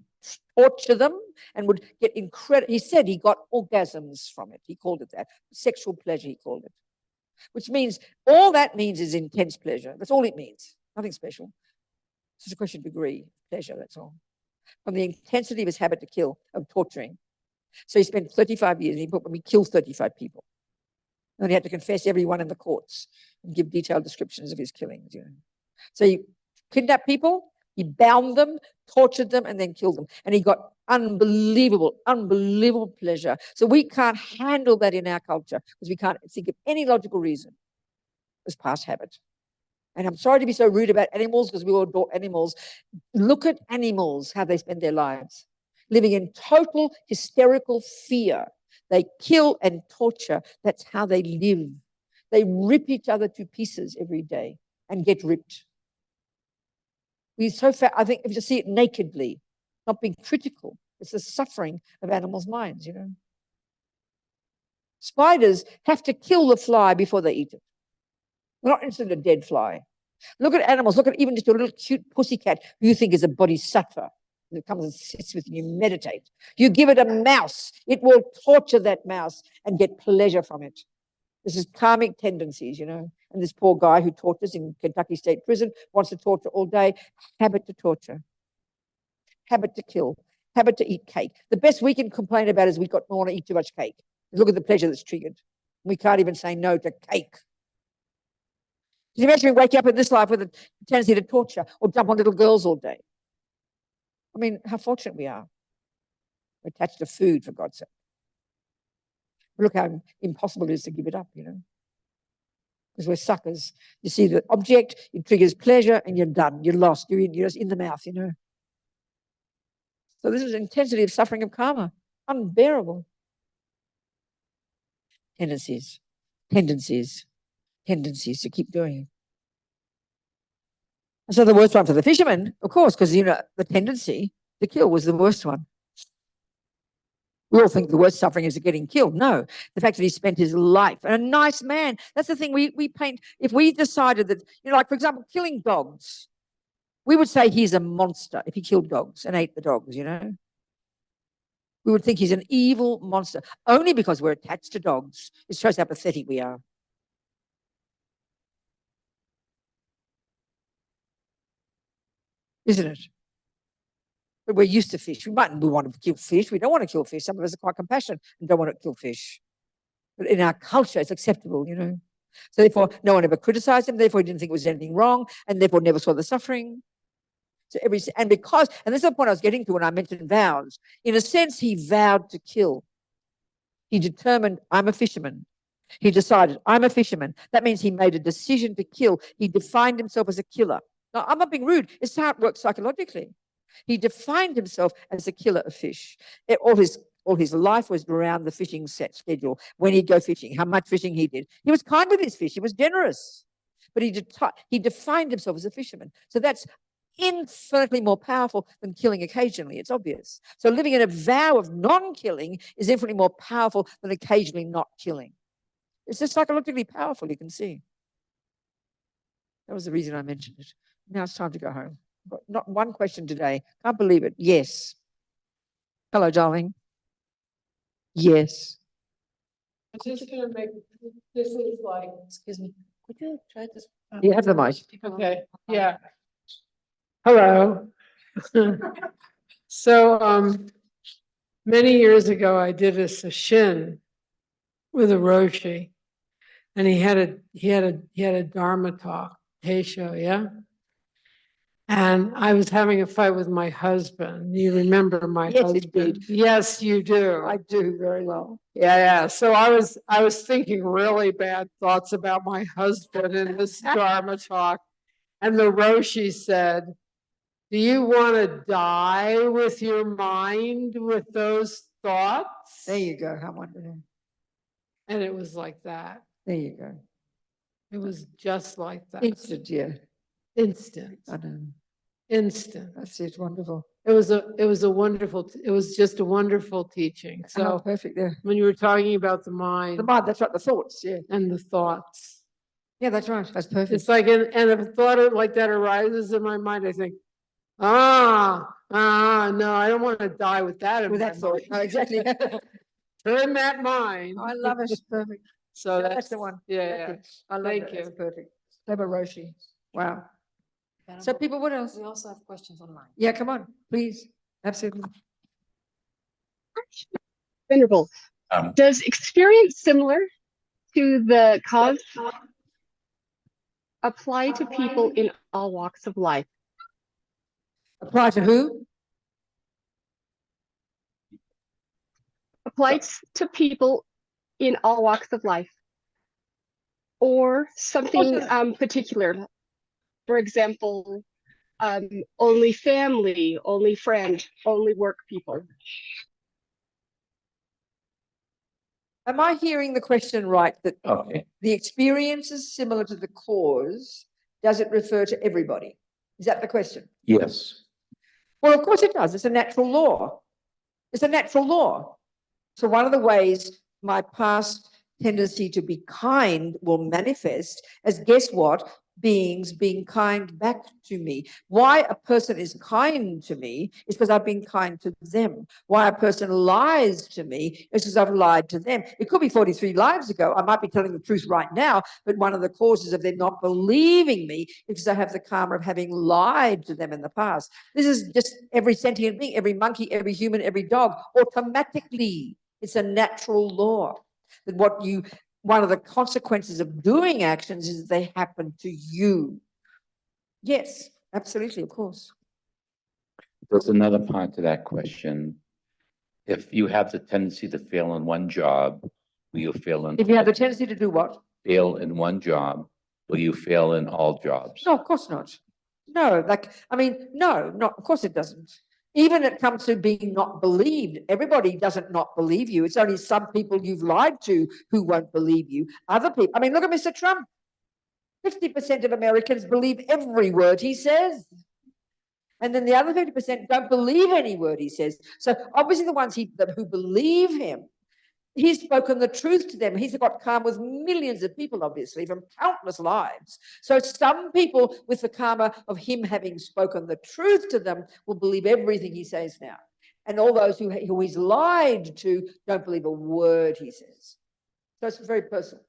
torture them and would get incredible. He said he got orgasms from it. He called it that. Sexual pleasure, he called it. Which means, all that means is intense pleasure. That's all it means. Nothing special. It's just a question of degree, pleasure, that's all. From the intensity of his habit to kill, of torturing. So he spent 35 years, and he probably killed 35 people. And he had to confess everyone in the courts and give detailed descriptions of his killings. So he kidnapped people, he bound them, tortured them, and then killed them. And he got unbelievable pleasure. So we can't handle that in our culture because we can't think of any logical reason. It's past habit. And I'm sorry to be so rude about animals because we all adore animals. Look at animals, how they spend their lives. Living in total hysterical fear. They kill and torture. That's how they live. They rip each other to pieces every day and get ripped. I think if you see it nakedly, not being critical, it's the suffering of animals' minds, Spiders have to kill the fly before they eat it. They're not interested in a dead fly. Look at animals. Look at even just a little cute pussycat who you think is a bodhisattva. It comes and sits with you, meditate. You give it a mouse, it will torture that mouse and get pleasure from it. This is karmic tendencies, and this poor guy who tortures in Kentucky State Prison wants to torture all day. Habit to torture, habit to kill, habit to eat cake. The best we can complain about is we want to eat too much cake. Look at the pleasure that's triggered. We can't even say no to cake. Can you imagine we wake up in this life with a tendency to torture or jump on little girls all day? I mean, how fortunate we are. We're attached to food, for God's sake. Look how impossible it is to give it up, because we're suckers. You see the object, it triggers pleasure, and you're done. You're lost. You're just in the mouth, So this is intensity of suffering of karma. Unbearable. Tendencies to keep doing it. And so the worst one for the fisherman, of course, because, the tendency to kill was the worst one. We all think the worst suffering is getting killed. No, the fact that he spent his life, and a nice man, that's the thing we paint. If we decided that, like, for example, killing dogs, we would say he's a monster if he killed dogs and ate the dogs, We would think he's an evil monster, only because we're attached to dogs. It shows how pathetic we are. Isn't it? But we're used to fish. We want to kill fish. We don't want to kill fish. Some of us are quite compassionate and don't want to kill fish. But in our culture, it's acceptable, So therefore, no one ever criticized him. Therefore, he didn't think it was anything wrong, and therefore never saw the suffering. So and this is the point I was getting to when I mentioned vows. In a sense, he vowed to kill. He determined, I'm a fisherman. He decided, I'm a fisherman. That means he made a decision to kill. He defined himself as a killer. Now, I'm not being rude. It's how it works psychologically. He defined himself as a killer of fish. All his life was around the fishing schedule, when he'd go fishing, how much fishing he did. He was kind with his fish. He was generous. But he defined himself as a fisherman. So that's infinitely more powerful than killing occasionally. It's obvious. So living in a vow of non-killing is infinitely more powerful than occasionally not killing. It's just psychologically powerful, you can see. That was the reason I mentioned it. Now it's time to go home. Not one question today. Can't believe it. Yes. Hello, darling. Yes. I'm just going to make this is like. Excuse me. Could you try this? You have the mic. Okay. Yeah. Hello. So many years ago, I did a sesshin with a Roshi, and he had a Dharma talk, Teisho, yeah. And I was having a fight with my husband. You remember my husband? Indeed. Yes, you do. I do very well. Yeah. So I was thinking really bad thoughts about my husband in this Dharma talk. And the Roshi said, do you want to die with your mind with those thoughts? There you go. How wonderful. And it was like that. There you go. It was just like that. Instant, yeah. Instant. I know. Instant. That's it. Wonderful. It was just a wonderful teaching. So perfect there. When you were talking about the mind. The mind, that's right, the thoughts, yeah. And the thoughts. Yeah, that's right. That's perfect. It's like, and if a thought like that arises in my mind, I think, no, I don't want to die with that. With that thought. No, exactly. Turn that mind. I love it. Perfect. So that's the one. Yeah. I love Thank it. you. That's perfect. Clever Roshi. Wow. So people, what else? We also have questions online. Yeah, come on, please. Absolutely. Venerable, does experience similar to the cause apply to people in all walks of life? Apply to who? Applies to people in all walks of life, or something particular. For example, only family, only friend, only work people. Am I hearing the question right? That the experience is similar to the cause. Does it refer to everybody? Is that the question? Yes. Well, of course it does. It's a natural law. It's a natural law. So one of the ways my past tendency to be kind will manifest as, guess what? beings being kind back to me. Why a person is kind to me is because I've been kind to them. Why a person lies to me is because I've lied to them. It could be 43 lives ago. I might be telling the truth right now, but one of the causes of them not believing me is because I have the karma of having lied to them in the past. This is just every sentient being, every monkey, every human, every dog, automatically. It's a natural law that one of the consequences of doing actions is that they happen to you. Yes, absolutely, of course. There's another part to that question. If you have the tendency to fail in one job, will you fail in? If you have the tendency to do what? Fail in one job, will you fail in all jobs? No, of course not. No, no, of course it doesn't. Even it comes to being not believed. Everybody doesn't not believe you. It's only some people you've lied to who won't believe you. Other people, look at Mr. Trump. 50% of Americans believe every word he says. And then the other 50% don't believe any word he says. So obviously the ones who believe him, he's spoken the truth to them. He's got karma with millions of people, obviously, from countless lives. So some people with the karma of him having spoken the truth to them will believe everything he says now. And all those who he's lied to don't believe a word he says. So it's very personal,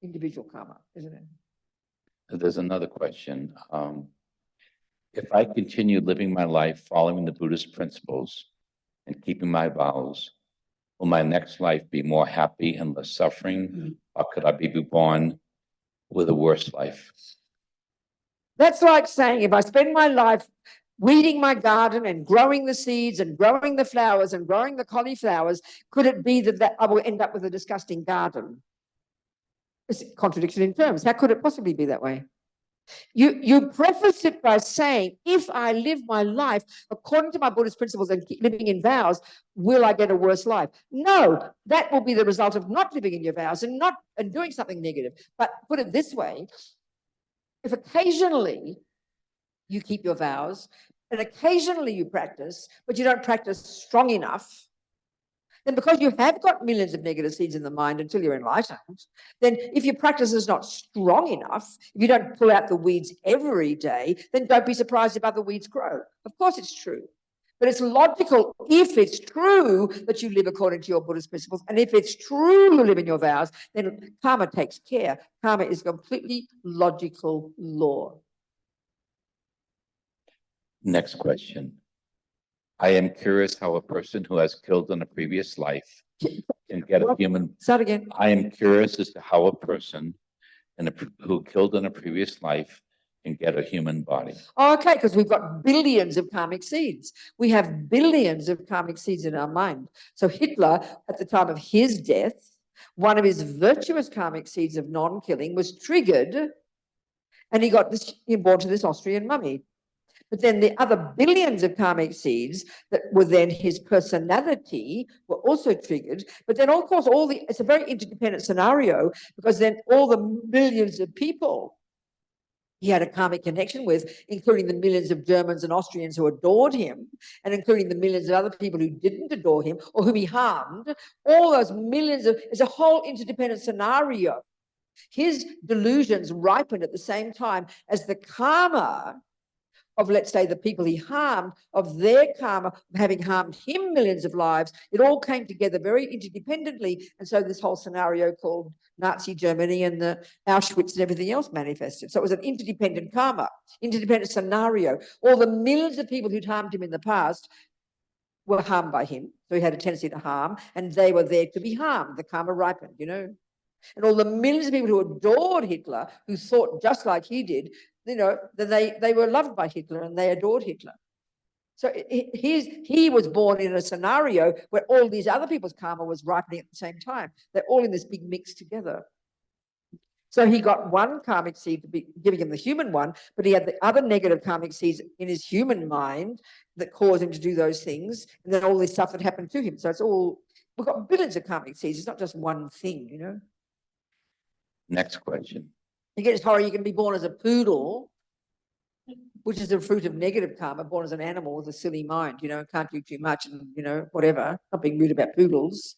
individual karma, isn't it? There's another question. If I continue living my life following the Buddhist principles and keeping my vows, will my next life be more happy and less suffering? Or could I be born with a worse life? That's like saying if I spend my life weeding my garden and growing the seeds and growing the flowers and growing the cauliflowers, could it be that I will end up with a disgusting garden? It's a contradiction in terms. How could it possibly be that way? You preface it by saying, if I live my life according to my Buddhist principles and keep living in vows, will I get a worse life? No, that will be the result of not living in your vows and doing something negative. But put it this way, if occasionally you keep your vows and occasionally you practice, but you don't practice strong enough, then because you have got millions of negative seeds in the mind until you're enlightened, then if your practice is not strong enough, if you don't pull out the weeds every day, then don't be surprised if other weeds grow. Of course it's true. But it's logical if it's true that you live according to your Buddhist principles, and if it's true you live in your vows, then karma takes care. Karma is a completely logical law. Next question. I am curious how a person who has killed in a previous life can get a human. Start again. I am curious as to how a person who killed in a previous life can get a human body. Okay, because we've got billions of karmic seeds. We have billions of karmic seeds in our mind. So Hitler, at the time of his death, one of his virtuous karmic seeds of non-killing was triggered, and he got born to this Austrian mummy. But then the other billions of karmic seeds that were then his personality were also triggered. But then, of course, it's a very interdependent scenario, because then all the millions of people he had a karmic connection with, including the millions of Germans and Austrians who adored him, and including the millions of other people who didn't adore him or whom he harmed, all those millions it's a whole interdependent scenario. His delusions ripened at the same time as the karma of, let's say, the people he harmed, of their karma, of having harmed him millions of lives. It all came together very interdependently. And so this whole scenario called Nazi Germany and the Auschwitz and everything else manifested. So it was an interdependent karma, interdependent scenario. All the millions of people who'd harmed him in the past were harmed by him. So he had a tendency to harm, and they were there to be harmed. The karma ripened, And all the millions of people who adored Hitler, who thought just like he did, they were loved by Hitler and they adored Hitler. So he was born in a scenario where all these other people's karma was ripening at the same time. They're all in this big mix together. So he got one karmic seed to be giving him the human one, but he had the other negative karmic seeds in his human mind that caused him to do those things, and then all this stuff that happened to him. So we've got billions of karmic seeds. It's not just one thing, Next question. You get this horror, you can be born as a poodle, which is a fruit of negative karma, born as an animal with a silly mind, can't do too much and, whatever, not being rude about poodles.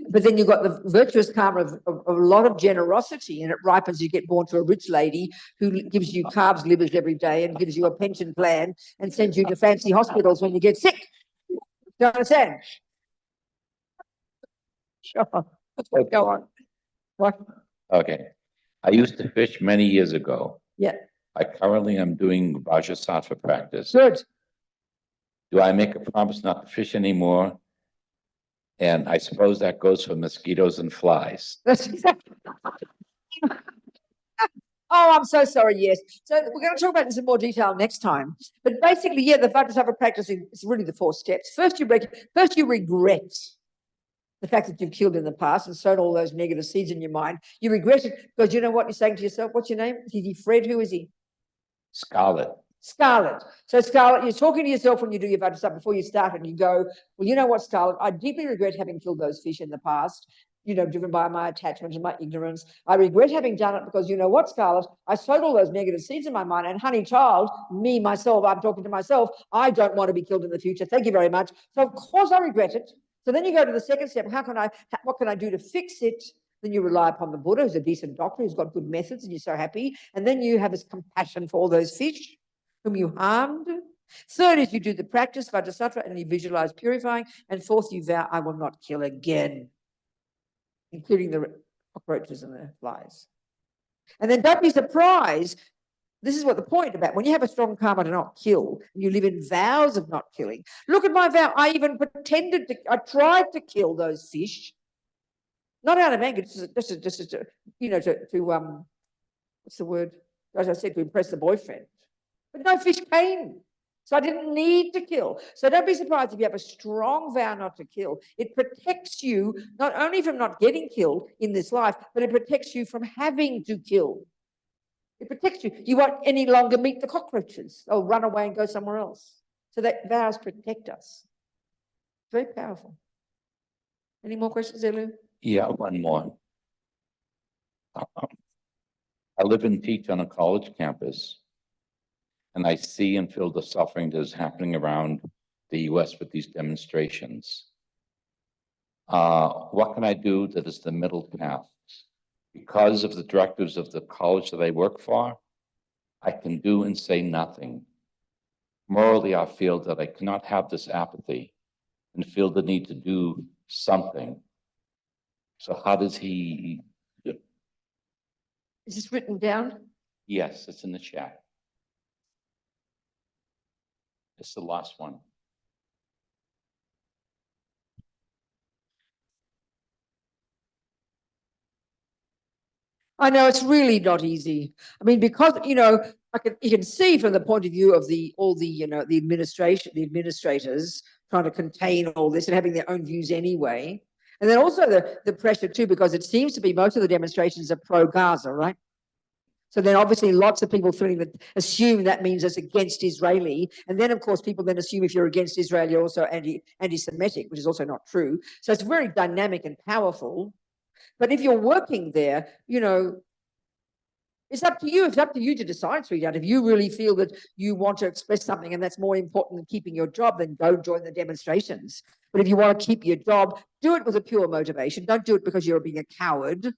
But then you've got the virtuous karma of a lot of generosity, and it ripens. You get born to a rich lady who gives you carbs livers every day and gives you a pension plan and sends you to fancy hospitals when you get sick. Do you understand? Sure. Go on. What? Okay. I used to fish many years ago. Yeah. I currently am doing Vajrasattva practice. Good. Do I make a promise not to fish anymore? And I suppose that goes for mosquitoes and flies. That's exactly. Oh, I'm so sorry. Yes. So we're going to talk about this in more detail next time. But basically, yeah, the Vajrasattva practice is really the 4 steps. First, you regret the fact that you've killed in the past and sown all those negative seeds in your mind. You regret it because you know what you're saying to yourself. What's your name? Is he Fred? Who is he? Scarlet. Scarlet. So Scarlet, you're talking to yourself when you do your Vajrasattva before you start, and you go, well, you know what, Scarlet, I deeply regret having killed those fish in the past, driven by my attachment and my ignorance. I regret having done it because you know what, Scarlet, I sowed all those negative seeds in my mind, and honey child, me, myself, I'm talking to myself, I don't want to be killed in the future. Thank you very much. So of course I regret it. So then you go to the second step. What can I do to fix it? Then you rely upon the Buddha, who's a decent doctor, who's got good methods, and you're so happy. And then you have this compassion for all those fish whom you harmed. Third is you do the practice, Vajrasattva, and you visualize purifying. And fourth, you vow, I will not kill again, including the cockroaches and the flies. And then don't be surprised. This is what the point about when you have a strong karma to not kill, and you live in vows of not killing. Look at my vow. I even I tried to kill those fish, not out of anger, just to what's the word? As I said, to impress the boyfriend. But no fish came. So I didn't need to kill. So don't be surprised if you have a strong vow not to kill. It protects you not only from not getting killed in this life, but it protects you from having to kill. It protects you. You won't any longer meet the cockroaches. They'll run away and go somewhere else. So that vows protect us. Very powerful. Any more questions, Elu? Yeah, one more. I live and teach on a college campus, and I see and feel the suffering that is happening around the US with these demonstrations. What can I do that is the middle path? Because of the directives of the college that I work for, I can do and say nothing. Morally, I feel that I cannot have this apathy and feel the need to do something. So how does he? Is this written down? Yes, it's in the chat. It's the last one. I know it's really not easy. I mean, because you can see from the point of view of the administrators trying to contain all this and having their own views anyway, and then also the pressure too, because it seems to be most of the demonstrations are pro-Gaza, right? So then obviously lots of people assume that means it's against Israeli. And then, of course, people then assume if you're against Israel, you're also anti-Semitic, which is also not true. So it's very dynamic and powerful. But if you're working there, it's up to you. It's up to you to decide, sweetheart. If you really feel that you want to express something and that's more important than keeping your job, then go join the demonstrations. But if you want to keep your job, do it with a pure motivation. Don't do it because you're being a coward.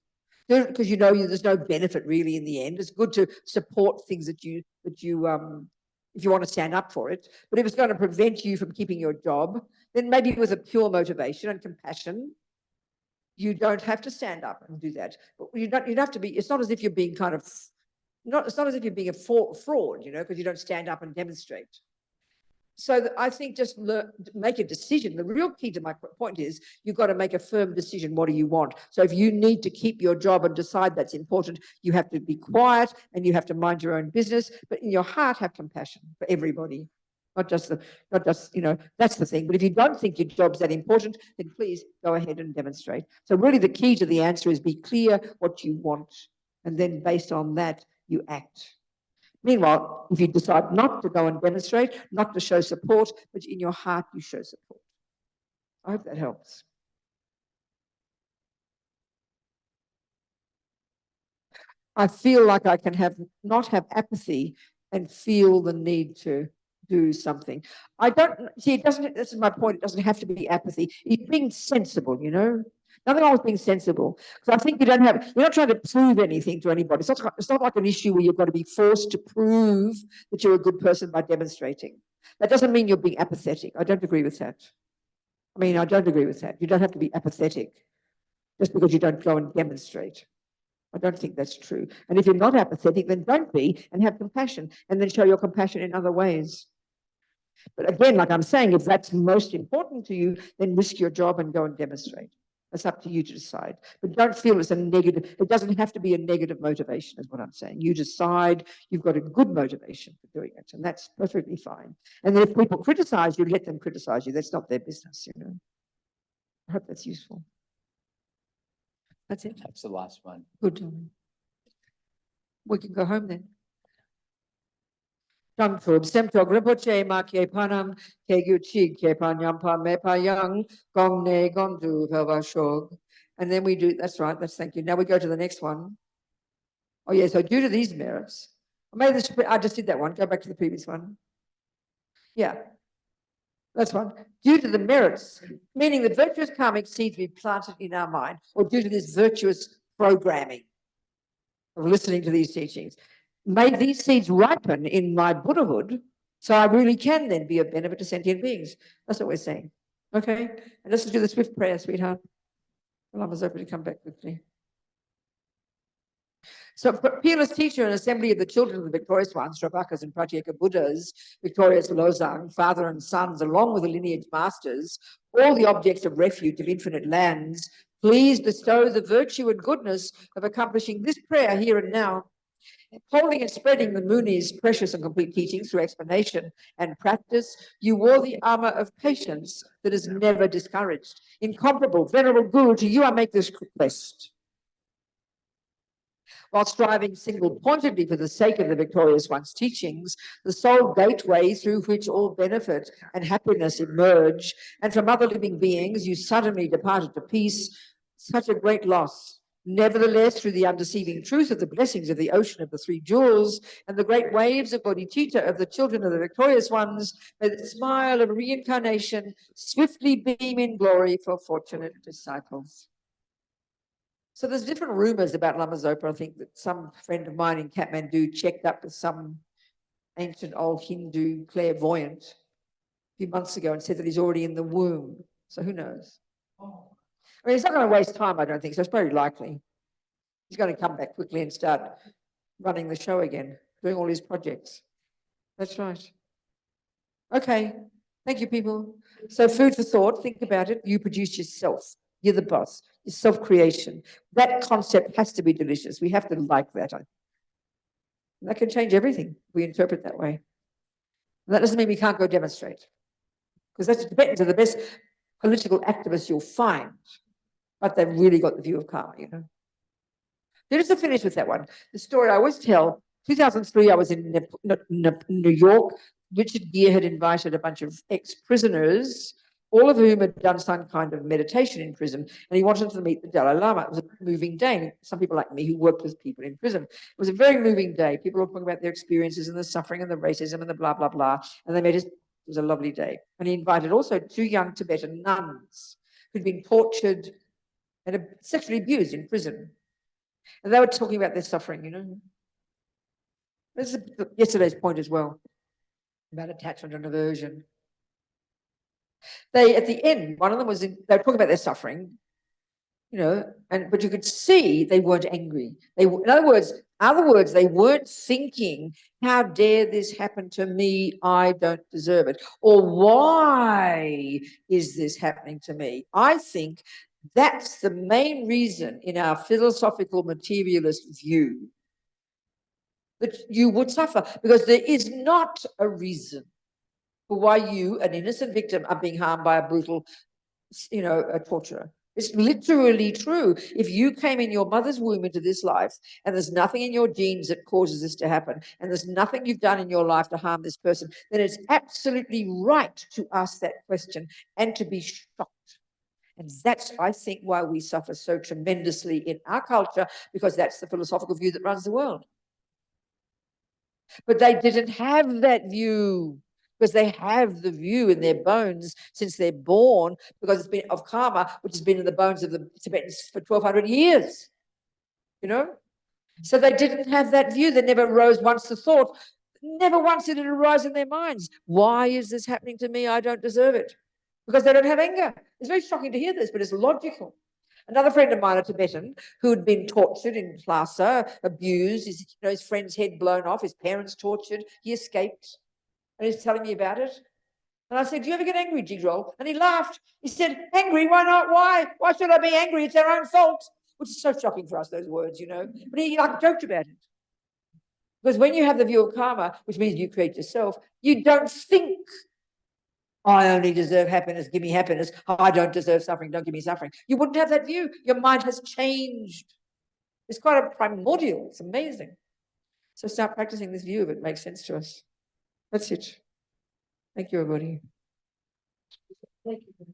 Do it because there's no benefit really in the end. It's good to support things if you want to stand up for it. But if it's going to prevent you from keeping your job, then maybe with a pure motivation and compassion, you don't have to stand up and do that. But you don't have to be. It's not as if you're being it's not as if you're being a fraud, because you don't stand up and demonstrate. So I think just make a decision. The real key to my point is you've got to make a firm decision. What do you want? So if you need to keep your job and decide that's important, you have to be quiet and you have to mind your own business. But in your heart, have compassion for everybody. Not just that's the thing. But if you don't think your job's that important, then please go ahead and demonstrate. So really the key to the answer is be clear what you want. And then based on that, you act. Meanwhile, if you decide not to go and demonstrate, not to show support, but in your heart you show support. I hope that helps. I feel like I can not have apathy and feel the need to do something. I don't see. This is my point. It doesn't have to be apathy. It's being sensible. Nothing wrong with being sensible. Because I think you're not trying to prove anything to anybody. It's not like an issue where you've got to be forced to prove that you're a good person by demonstrating. That doesn't mean you're being apathetic. I don't agree with that. I don't agree with that. You don't have to be apathetic just because you don't go and demonstrate. I don't think that's true. And if you're not apathetic, then don't be, and have compassion, and then show your compassion in other ways. But again, like I'm saying, if that's most important to you, then risk your job and go and demonstrate. That's up to you to decide. But don't feel it's a negative. It doesn't have to be a negative motivation, is what I'm saying. You decide you've got a good motivation for doing it, and that's perfectly fine. And then if people criticize you, let them criticize you. That's not their business, you know. I hope that's useful. That's it. That's the last one. Good. We can go home then. Tam Trub, Semtog, Rinpoche, Makye Panam, Kegu Chig, Kepan Yampa, Mepa Yang, Gong Ne, Gondu, Velva Shog. And then we do, that's right, thank you. Now we go to the next one. Oh, yeah, so due to these merits, I just did that one. Go back to the previous one. Yeah, that's one. Due to the merits, meaning the virtuous karmic seeds we planted in our mind, or due to this virtuous programming of listening to these teachings, may these seeds ripen in my Buddhahood, so I really can then be of benefit to sentient beings. That's what we're saying. Okay? And let's do the swift prayer, sweetheart. Lama's open to come back quickly. So, peerless teacher and assembly of the children of the victorious ones, Shravakas and Pratyeka Buddhas, victorious Losang, father and sons, along with the lineage masters, all the objects of refuge of infinite lands, please bestow the virtue and goodness of accomplishing this prayer here and now, holding and spreading the Muni's precious and complete teachings through explanation and practice. You wore the armor of patience that is never discouraged. Incomparable, venerable Guru, to you I make this request. While striving single-pointedly for the sake of the victorious one's teachings, the sole gateway through which all benefit and happiness emerge, and from other living beings you suddenly departed to peace, such a great loss. Nevertheless, through the undeceiving truth of the blessings of the ocean of the three jewels and the great waves of bodhicitta of the children of the victorious ones, may the smile of reincarnation swiftly beam in glory for fortunate disciples. So there's different rumors about Lama Zopa. I think that some friend of mine in Kathmandu checked up with some ancient old Hindu clairvoyant a few months ago and said that he's already in the womb. So who knows? I mean, he's not going to waste time, I don't think, so it's very likely. He's going to come back quickly and start running the show again, doing all his projects. That's right. Okay. Thank you, people. So food for thought, think about it. You produce yourself. You're the boss. Your self-creation. That concept has to be delicious. We have to like that. That can change everything if we interpret that way. And that doesn't mean we can't go demonstrate, because that's Tibetans are the best political activists you'll find, but they've really got the view of karma, you know. Just to finish with that one, the story I always tell, 2003, I was in New York. Richard Gere had invited a bunch of ex-prisoners, all of whom had done some kind of meditation in prison, and he wanted to meet the Dalai Lama. It was a moving day. Some people like me who worked with people in prison. It was a very moving day. People were talking about their experiences and the suffering and the racism and the blah, blah, blah. And they made it was a lovely day. And he invited also 2 young Tibetan nuns who'd been tortured and sexually abused in prison. And they were talking about their suffering, you know. This is yesterday's point as well, about attachment and aversion. They, at the end, one of them they were talking about their suffering, you know, but you could see they weren't angry. In other words, they weren't thinking, how dare this happen to me? I don't deserve it. Or why is this happening to me? I think that's the main reason in our philosophical materialist view that you would suffer, because there is not a reason for why you, an innocent victim, are being harmed by a brutal, you know, a torturer. It's literally true. If you came in your mother's womb into this life and there's nothing in your genes that causes this to happen, and there's nothing you've done in your life to harm this person, then it's absolutely right to ask that question and to be shocked. And that's, I think, why we suffer so tremendously in our culture, because that's the philosophical view that runs the world. But they didn't have that view. because they have the view in their bones since they're born, because it's been of karma, which has been in the bones of the Tibetans for 1,200 years, you know? So they didn't have that view. They never rose once to thought. Never once did it arise in their minds. Why is this happening to me? I don't deserve it. Because they don't have anger. It's very shocking to hear this, but it's logical. Another friend of mine, a Tibetan, who had been tortured in Lhasa, abused, his friend's head blown off, his parents tortured. He escaped. And he's telling me about it. And I said, do you ever get angry, Jigdrol? And he laughed. He said, angry? Why not? Why? Why should I be angry? It's our own fault. Which is so shocking for us, those words, But he joked about it. Because when you have the view of karma, which means you create yourself, you don't think, I only deserve happiness, give me happiness. I don't deserve suffering, don't give me suffering. You wouldn't have that view. Your mind has changed. It's quite a primordial. It's amazing. So start practicing this view if it makes sense to us. That's it. Thank you, everybody. Thank you.